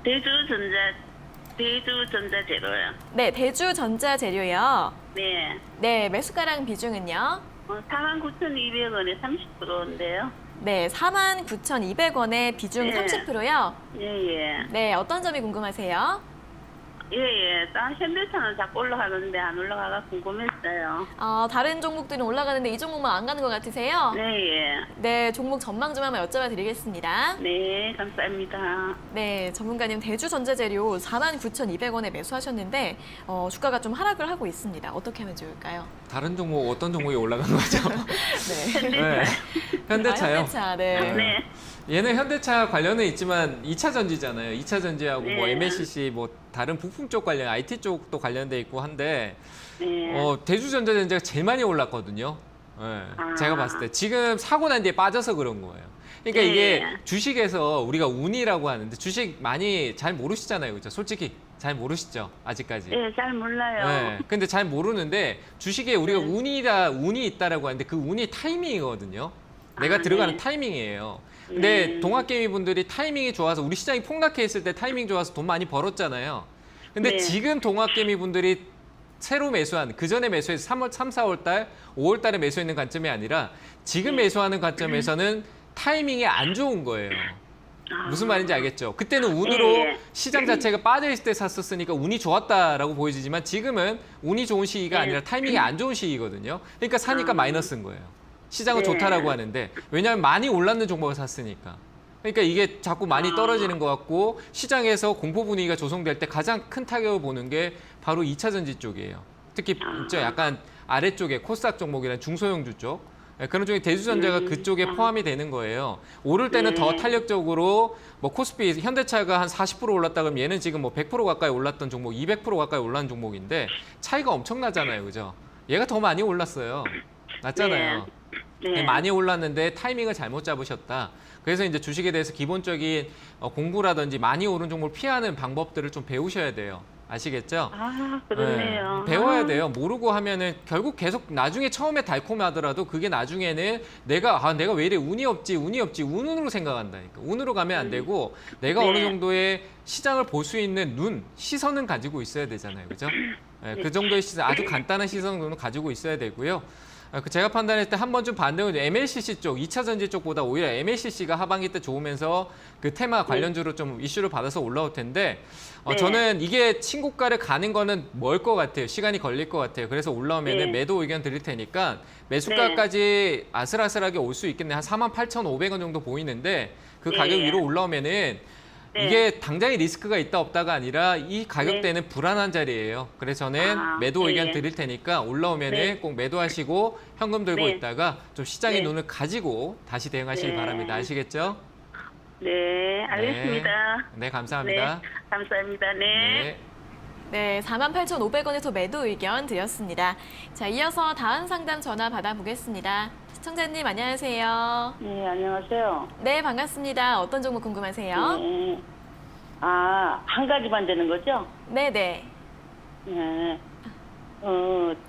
Speaker 5: 대주전자재료요.
Speaker 1: 네, 대주전자재료요.
Speaker 5: 네.
Speaker 1: 네, 매수가랑 비중은요?
Speaker 5: 49,200원에 30%인데요.
Speaker 1: 네, 49,200원에 비중
Speaker 5: 네.
Speaker 1: 30%요.
Speaker 5: 예.
Speaker 1: 네, 어떤 점이 궁금하세요?
Speaker 5: 딴 현대차는 자꾸 올라가는데 안 올라가가 궁금했어요.
Speaker 1: 다른 종목들은 올라가는데 이 종목만 안 가는 것 같으세요?
Speaker 5: 네.
Speaker 1: 네, 종목 전망 좀 한번 여쭤봐 드리겠습니다.
Speaker 5: 네, 감사합니다.
Speaker 1: 네, 전문가님 대주전자재료 49,200원에 매수하셨는데 주가가 좀 하락을 하고 있습니다. 어떻게 하면 좋을까요?
Speaker 2: 다른 종목 어떤 종목이 올라간 거죠?
Speaker 1: 네.
Speaker 2: 네. 현대차요.
Speaker 1: 현대차, 네.
Speaker 5: 네.
Speaker 2: 얘는 현대차 관련은 있지만 2차 전지잖아요. 2차 전지하고 뭐
Speaker 5: 네.
Speaker 2: MLCC 뭐 다른 부품 쪽 관련, IT 쪽도 관련돼 있고 한데
Speaker 5: 네.
Speaker 2: 대주전자제가 제일 많이 올랐거든요. 네. 제가 봤을 때 지금 사고 난 뒤에 빠져서 그런 거예요. 그러니까
Speaker 5: 네.
Speaker 2: 이게 주식에서 우리가 운이라고 하는데 주식 많이 잘 모르시잖아요, 그죠? 솔직히 잘 모르시죠, 아직까지.
Speaker 5: 네, 잘 몰라요.
Speaker 2: 네. 근데 잘 모르는데 주식에 우리가 운이 있다라고 하는데 그 운이 타이밍이거든요. 내가 들어가는 타이밍이에요. 근데 동학개미 분들이 타이밍이 좋아서 우리 시장이 폭락해 있을 때 타이밍 좋아서 돈 많이 벌었잖아요. 근데
Speaker 5: 네.
Speaker 2: 지금 동학개미 분들이 새로 매수한 그 전에 매수해서 3, 4월 달, 5월 달에 매수했는 관점이 아니라 지금 매수하는 관점에서는 타이밍이 안 좋은 거예요. 무슨 말인지 알겠죠? 그때는 운으로
Speaker 5: 네.
Speaker 2: 시장 자체가 빠져 있을 때 샀었으니까 운이 좋았다라고 보여지지만 지금은 운이 좋은 시기가 아니라 타이밍이 안 좋은 시기거든요. 그러니까 사니까 마이너스인 거예요. 시장은
Speaker 5: 네.
Speaker 2: 좋다라고 하는데 왜냐하면 많이 올랐는 종목을 샀으니까. 그러니까 이게 자꾸 많이 떨어지는 것 같고 시장에서 공포 분위기가 조성될 때 가장 큰 타격을 보는 게 바로 2차 전지 쪽이에요. 특히 있죠? 약간 아래쪽에 코스닥 종목이나 중소형주 쪽. 그런 쪽에 대주전자가 그쪽에 포함이 되는 거예요. 오를 때는 더 탄력적으로 뭐 코스피 현대차가 한 40% 올랐다 그러면 얘는 지금 뭐 100% 가까이 올랐던 종목, 200% 가까이 올랐는 종목인데 차이가 엄청나잖아요, 그죠? 얘가 더 많이 올랐어요. 맞잖아요.
Speaker 5: 네.
Speaker 2: 많이 올랐는데 타이밍을 잘못 잡으셨다. 그래서 이제 주식에 대해서 기본적인 공부라든지 많이 오른 종목을 피하는 방법들을 좀 배우셔야 돼요. 아시겠죠?
Speaker 5: 그렇네요.
Speaker 2: 네, 배워야 돼요. 모르고 하면은 결국 계속 나중에 처음에 달콤하더라도 그게 나중에는 내가 왜 이래 운이 없지 운으로 생각한다니까. 운으로 가면 안 되고 내가
Speaker 5: 네.
Speaker 2: 어느 정도의 시장을 볼 수 있는 시선은 가지고 있어야 되잖아요. 그죠? 네, 그 정도의 시선, 아주 간단한 시선은 가지고 있어야 되고요. 제가 판단했을 때 한 번 좀 반대로 MLCC 쪽, 2차 전지 쪽보다 오히려 MLCC가 하반기 때 좋으면서 그 테마 관련주로 좀 이슈를 받아서 올라올 텐데 저는 이게 신고가를 가는 거는 멀 것 같아요. 시간이 걸릴 것 같아요. 그래서 올라오면 매도 의견 드릴 테니까 매수가까지 아슬아슬하게 올 수 있겠네. 한 48,500원 정도 보이는데 그 가격 위로 올라오면은 이게 당장의 리스크가 있다 없다가 아니라 이 가격대는 불안한 자리예요. 그래서 저는 매도 의견 드릴 테니까 올라오면은 꼭 매도하시고 현금 들고 있다가 좀 시장의 눈을 가지고 다시 대응하시기 바랍니다. 아시겠죠?
Speaker 3: 네, 알겠습니다.
Speaker 2: 네, 감사합니다.
Speaker 3: 네, 감사합니다. 네.
Speaker 1: 네, 48,500원에서 매도 의견 드렸습니다. 자, 이어서 다음 상담 전화 받아보겠습니다. 시청자님 안녕하세요.
Speaker 3: 네, 안녕하세요.
Speaker 1: 네, 반갑습니다. 어떤 종목 궁금하세요?
Speaker 3: 네. 아, 한 가지만 되는 거죠?
Speaker 1: 네, 네.
Speaker 3: 네.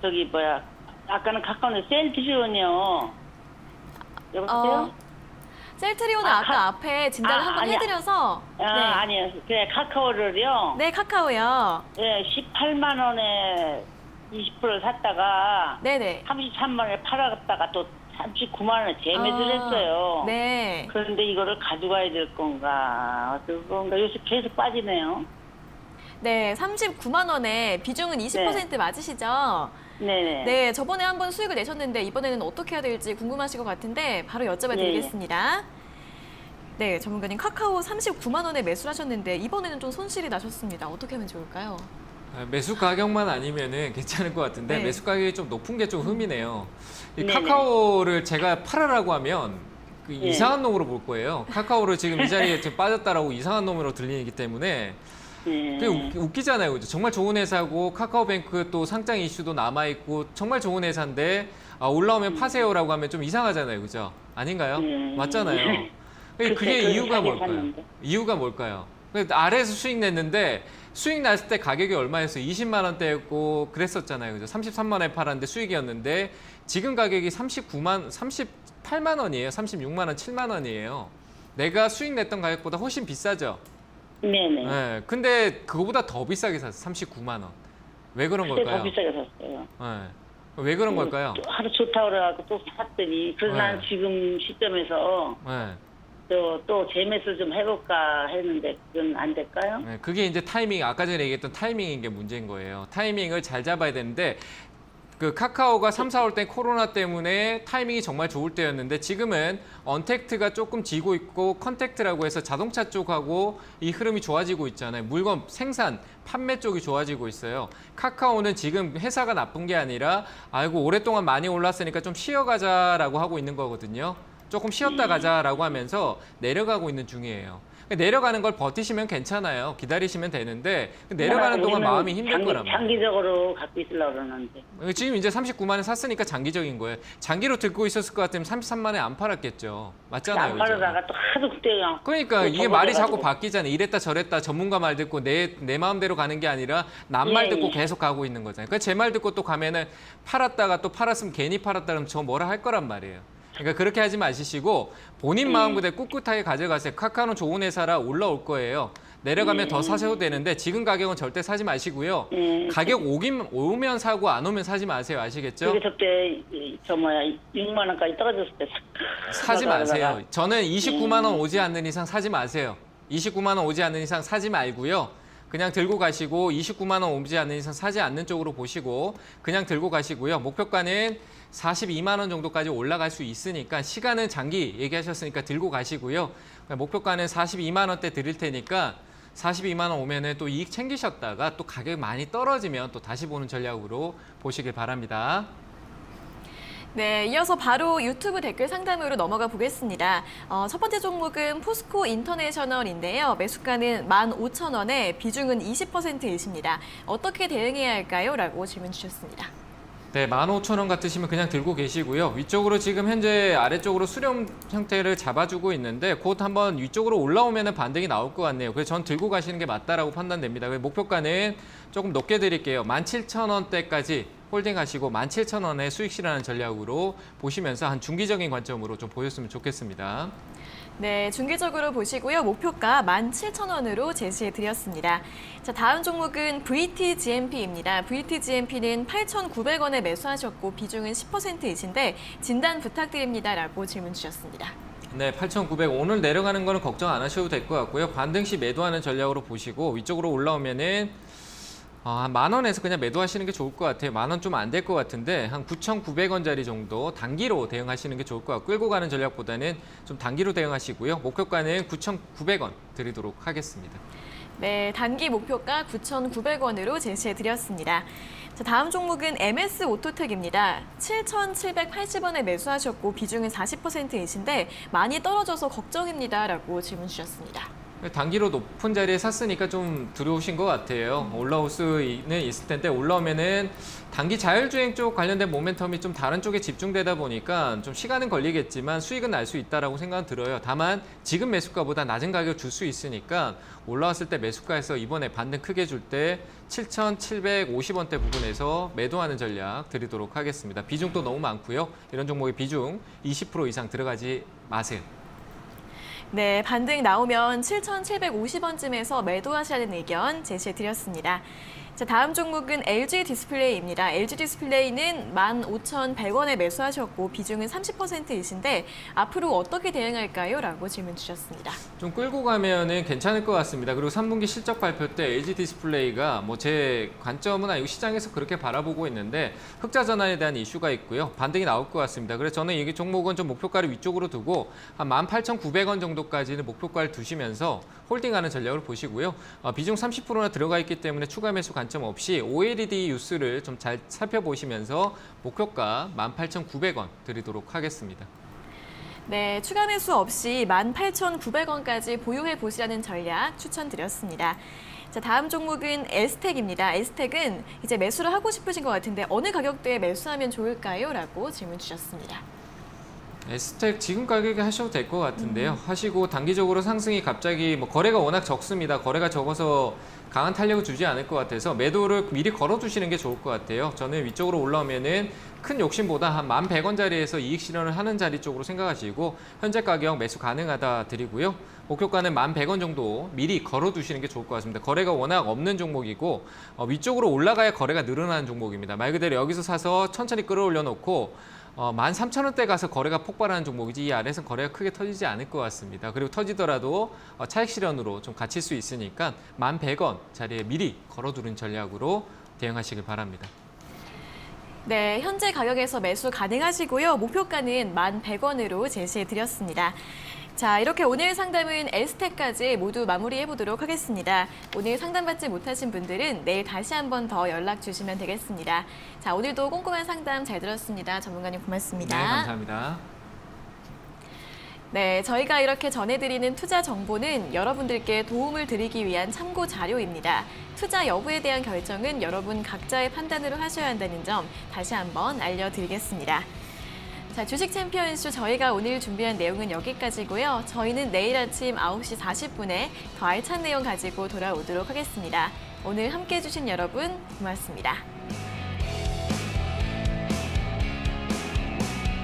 Speaker 3: 저기 뭐야. 아까는 가까운 셀트리온이요. 여보세요?
Speaker 1: 셀트리온은 아까 앞에 진단을 한번
Speaker 3: 아니야.
Speaker 1: 해드려서
Speaker 3: 아니요. 그냥 카카오를요.
Speaker 1: 네, 카카오요.
Speaker 3: 네, 18만 원에 20%를 샀다가
Speaker 1: 네네.
Speaker 3: 33만 원에 팔았다가 또 39만 원에 재매수를 했어요.
Speaker 1: 네.
Speaker 3: 그런데 이거를 가져가야 될 건가 어떨 건가 요새 계속 빠지네요.
Speaker 1: 네, 39만 원에 비중은 20% 맞으시죠?
Speaker 3: 네네.
Speaker 1: 네, 저번에 한번 수익을 내셨는데 이번에는 어떻게 해야 될지 궁금하실 것 같은데 바로 여쭤봐 드리겠습니다. 네, 전문가님 카카오 39만 원에 매수를 하셨는데 이번에는 좀 손실이 나셨습니다. 어떻게 하면 좋을까요?
Speaker 2: 매수 가격만 아니면은 괜찮을 것 같은데
Speaker 1: 네.
Speaker 2: 매수 가격이 좀 높은 게 좀 흠이네요. 이
Speaker 3: 네네.
Speaker 2: 카카오를 제가 팔아라고 하면 그
Speaker 3: 네.
Speaker 2: 이상한 놈으로 볼 거예요. 카카오를 지금 이 자리에 지금 빠졌다라고 이상한 놈으로 들리기 때문에
Speaker 3: 네.
Speaker 2: 그게 웃기잖아요. 그죠? 정말 좋은 회사고 카카오뱅크 또 상장 이슈도 남아있고 정말 좋은 회사인데 올라오면 파세요라고 하면 좀 이상하잖아요. 그죠? 아닌가요? 맞잖아요. 그게 이유가 뭘까요?
Speaker 3: 샀는데.
Speaker 2: 이유가 뭘까요? 아래에서 수익 냈는데 수익 났을 때 가격이 얼마였어요? 20만 원대였고 그랬었잖아요. 그죠? 33만 원에 팔았는데 수익이었는데 지금 가격이 38만 원이에요. 36만 원, 7만 원이에요. 내가 수익 냈던 가격보다 훨씬 비싸죠?
Speaker 3: 네네.
Speaker 2: 네. 근데 그거보다 더 비싸게 샀어요. 39만 원. 왜 그런
Speaker 3: 그때
Speaker 2: 걸까요?
Speaker 3: 더 비싸게 샀어요.
Speaker 2: 네. 왜 그런 걸까요?
Speaker 3: 또 하루 좋다고 그래갖고 또 샀더니 그래서
Speaker 2: 네.
Speaker 3: 난 지금 시점에서
Speaker 2: 네.
Speaker 3: 또 재매수 좀 해볼까 했는데 그건 안 될까요?
Speaker 2: 네, 그게 이제 타이밍, 아까 전에 얘기했던 타이밍인 게 문제인 거예요. 타이밍을 잘 잡아야 되는데 그 카카오가 3, 4월 때 코로나 때문에 타이밍이 정말 좋을 때였는데 지금은 언택트가 조금 지고 있고 컨택트라고 해서 자동차 쪽하고 이 흐름이 좋아지고 있잖아요. 물건 생산, 판매 쪽이 좋아지고 있어요. 카카오는 지금 회사가 나쁜 게 아니라 아이고 오랫동안 많이 올랐으니까 좀 쉬어가자라고 하고 있는 거거든요. 조금 쉬었다 가자라고 하면서 내려가고 있는 중이에요. 내려가는 걸 버티시면 괜찮아요. 기다리시면 되는데 내려가는 동안
Speaker 3: 우리는
Speaker 2: 마음이 힘들 거란 말이에요.
Speaker 3: 장기적으로 갖고 있으려고 그러는데.
Speaker 2: 지금 이제 39만 원 샀으니까 장기적인 거예요. 장기로 들고 있었을 것 같으면 33만 원에 안 팔았겠죠. 맞잖아요.
Speaker 3: 안 팔다가 또 하도 그때요.
Speaker 2: 그러니까
Speaker 3: 또
Speaker 2: 이게 말이 자꾸
Speaker 3: 접어져가지고.
Speaker 2: 바뀌잖아요. 이랬다 저랬다 전문가 말 듣고 내 마음대로 가는 게 아니라 남 말
Speaker 3: 예,
Speaker 2: 듣고
Speaker 3: 예.
Speaker 2: 계속 가고 있는 거잖아요. 그러니까 제 말 듣고 또 가면은 팔았다가 또 팔았으면 괜히 팔았다 그러면 저 뭐라 할 거란 말이에요. 그러니까 그렇게 하지 마시고 본인 마음 그대로 꿋꿋하게 가져가세요. 카카오는 좋은 회사라 올라올 거예요. 내려가면 더 사셔도 되는데 지금 가격은 절대 사지 마시고요. 가격 오면 사고 안 오면 사지 마세요. 아시겠죠?
Speaker 3: 그게 저때 6만 원까지 떨어졌을 때
Speaker 2: 사지 마세요. 저는 29만 원 오지 않는 이상 사지 마세요. 29만 원 오지 않는 이상 사지 말고요. 그냥 들고 가시고 29만 원 오지 않는 이상 사지 않는 쪽으로 보시고 그냥 들고 가시고요. 목표가는 42만 원 정도까지 올라갈 수 있으니까 시간은 장기 얘기하셨으니까 들고 가시고요. 목표가는 42만 원대 드릴 테니까 42만 원 오면은 또 이익 챙기셨다가 또 가격이 많이 떨어지면 또 다시 보는 전략으로 보시길 바랍니다.
Speaker 1: 네, 이어서 바로 유튜브 댓글 상담으로 넘어가 보겠습니다. 첫 번째 종목은 포스코 인터내셔널인데요. 매수가는 15,000원에 비중은 20%이십니다. 어떻게 대응해야 할까요? 라고 질문 주셨습니다.
Speaker 2: 네, 15,000원 같으시면 그냥 들고 계시고요. 위쪽으로 지금 현재 아래쪽으로 수렴 형태를 잡아주고 있는데 곧 한번 위쪽으로 올라오면 반등이 나올 것 같네요. 그래서 전 들고 가시는 게 맞다라고 판단됩니다. 목표가는 조금 높게 드릴게요. 17,000원대까지 홀딩하시고 17,000원에 수익 실현하는 전략으로 보시면서 한 중기적인 관점으로 좀 보였으면 좋겠습니다.
Speaker 1: 네, 중기적으로 보시고요. 목표가 17,000원으로 제시해 드렸습니다. 자, 다음 종목은 VTGMP입니다. VTGMP는 8,900원에 매수하셨고 비중은 10%이신데 진단 부탁드립니다라고 질문 주셨습니다.
Speaker 2: 네, 8,900 오늘 내려가는 거는 걱정 안 하셔도 될 것 같고요. 반등 시 매도하는 전략으로 보시고 위쪽으로 올라오면은 한 10,000원에서 그냥 매도하시는 게 좋을 것 같아요. 10,000원 좀 안 될 것 같은데 한 9,900원짜리 정도 단기로 대응하시는 게 좋을 것 같고 끌고 가는 전략보다는 좀 단기로 대응하시고요. 목표가는 9,900원 드리도록 하겠습니다.
Speaker 1: 네, 단기 목표가 9,900원으로 제시해드렸습니다. 자, 다음 종목은 MS 오토텍입니다. 7,780원에 매수하셨고 비중은 40%이신데 많이 떨어져서 걱정입니다라고 질문 주셨습니다.
Speaker 2: 단기로 높은 자리에 샀으니까 좀 두려우신 것 같아요. 올라올 수는 있을 텐데 올라오면은 단기 자율주행 쪽 관련된 모멘텀이 좀 다른 쪽에 집중되다 보니까 좀 시간은 걸리겠지만 수익은 날 수 있다라고 생각은 들어요. 다만 지금 매수가보다 낮은 가격 줄 수 있으니까 올라왔을 때 매수가에서 이번에 반등 크게 줄 때 7,750원대 부근에서 매도하는 전략 드리도록 하겠습니다. 비중도 너무 많고요. 이런 종목의 비중 20% 이상 들어가지 마세요.
Speaker 1: 네, 반등 나오면 7,750원쯤에서 매도하시라는 의견 제시해드렸습니다. 자, 다음 종목은 LG 디스플레이입니다. LG 디스플레이는 15,100원에 매수하셨고 비중은 30%이신데 앞으로 어떻게 대응할까요? 라고 질문 주셨습니다.
Speaker 2: 좀 끌고 가면은 괜찮을 것 같습니다. 그리고 3분기 실적 발표 때 LG 디스플레이가 뭐 제 관점은 아니고 시장에서 그렇게 바라보고 있는데 흑자 전환에 대한 이슈가 있고요. 반등이 나올 것 같습니다. 그래서 저는 이 종목은 좀 목표가를 위쪽으로 두고 한 18,900원 정도까지는 목표가를 두시면서 홀딩하는 전략을 보시고요. 비중 30%나 들어가 있기 때문에 추가 매수 관점 없이 OLED 뉴스를 좀 잘 살펴보시면서 목표가 18,900원 드리도록 하겠습니다.
Speaker 1: 네, 추가 매수 없이 18,900원까지 보유해 보시라는 전략 추천드렸습니다. 자, 다음 종목은 S텍입니다. S텍은 이제 매수를 하고 싶으신 것 같은데 어느 가격대에 매수하면 좋을까요? 라고 질문 주셨습니다.
Speaker 2: S텍 지금 가격에 하셔도 될 것 같은데요. 하시고 단기적으로 상승이 갑자기 뭐 거래가 워낙 적습니다. 거래가 적어서 강한 탄력을 주지 않을 것 같아서 매도를 미리 걸어두시는 게 좋을 것 같아요. 저는 위쪽으로 올라오면은 큰 욕심보다 한 11,100원 자리에서 이익 실현을 하는 자리 쪽으로 생각하시고 현재 가격 매수 가능하다 드리고요. 목표가는 11,100원 정도 미리 걸어두시는 게 좋을 것 같습니다. 거래가 워낙 없는 종목이고 위쪽으로 올라가야 거래가 늘어나는 종목입니다. 말 그대로 여기서 사서 천천히 끌어올려 놓고 13,000원대 가서 거래가 폭발하는 종목이지 이 아래에서는 거래가 크게 터지지 않을 것 같습니다. 그리고 터지더라도 차익 실현으로 좀 갇힐 수 있으니까 11,100원 자리에 미리 걸어두는 전략으로 대응하시길 바랍니다.
Speaker 1: 네, 현재 가격에서 매수 가능하시고요. 목표가는 11,100원으로 제시해드렸습니다. 자, 이렇게 오늘 상담은 S텍까지 모두 마무리해보도록 하겠습니다. 오늘 상담받지 못하신 분들은 내일 다시 한 번 더 연락 주시면 되겠습니다. 자, 오늘도 꼼꼼한 상담 잘 들었습니다. 전문가님 고맙습니다.
Speaker 2: 네, 감사합니다.
Speaker 1: 네, 저희가 이렇게 전해드리는 투자 정보는 여러분들께 도움을 드리기 위한 참고 자료입니다. 투자 여부에 대한 결정은 여러분 각자의 판단으로 하셔야 한다는 점 다시 한번 알려드리겠습니다. 자, 주식 챔피언쇼 저희가 오늘 준비한 내용은 여기까지고요. 저희는 내일 아침 9시 40분에 더 알찬 내용 가지고 돌아오도록 하겠습니다. 오늘 함께해 주신 여러분 고맙습니다.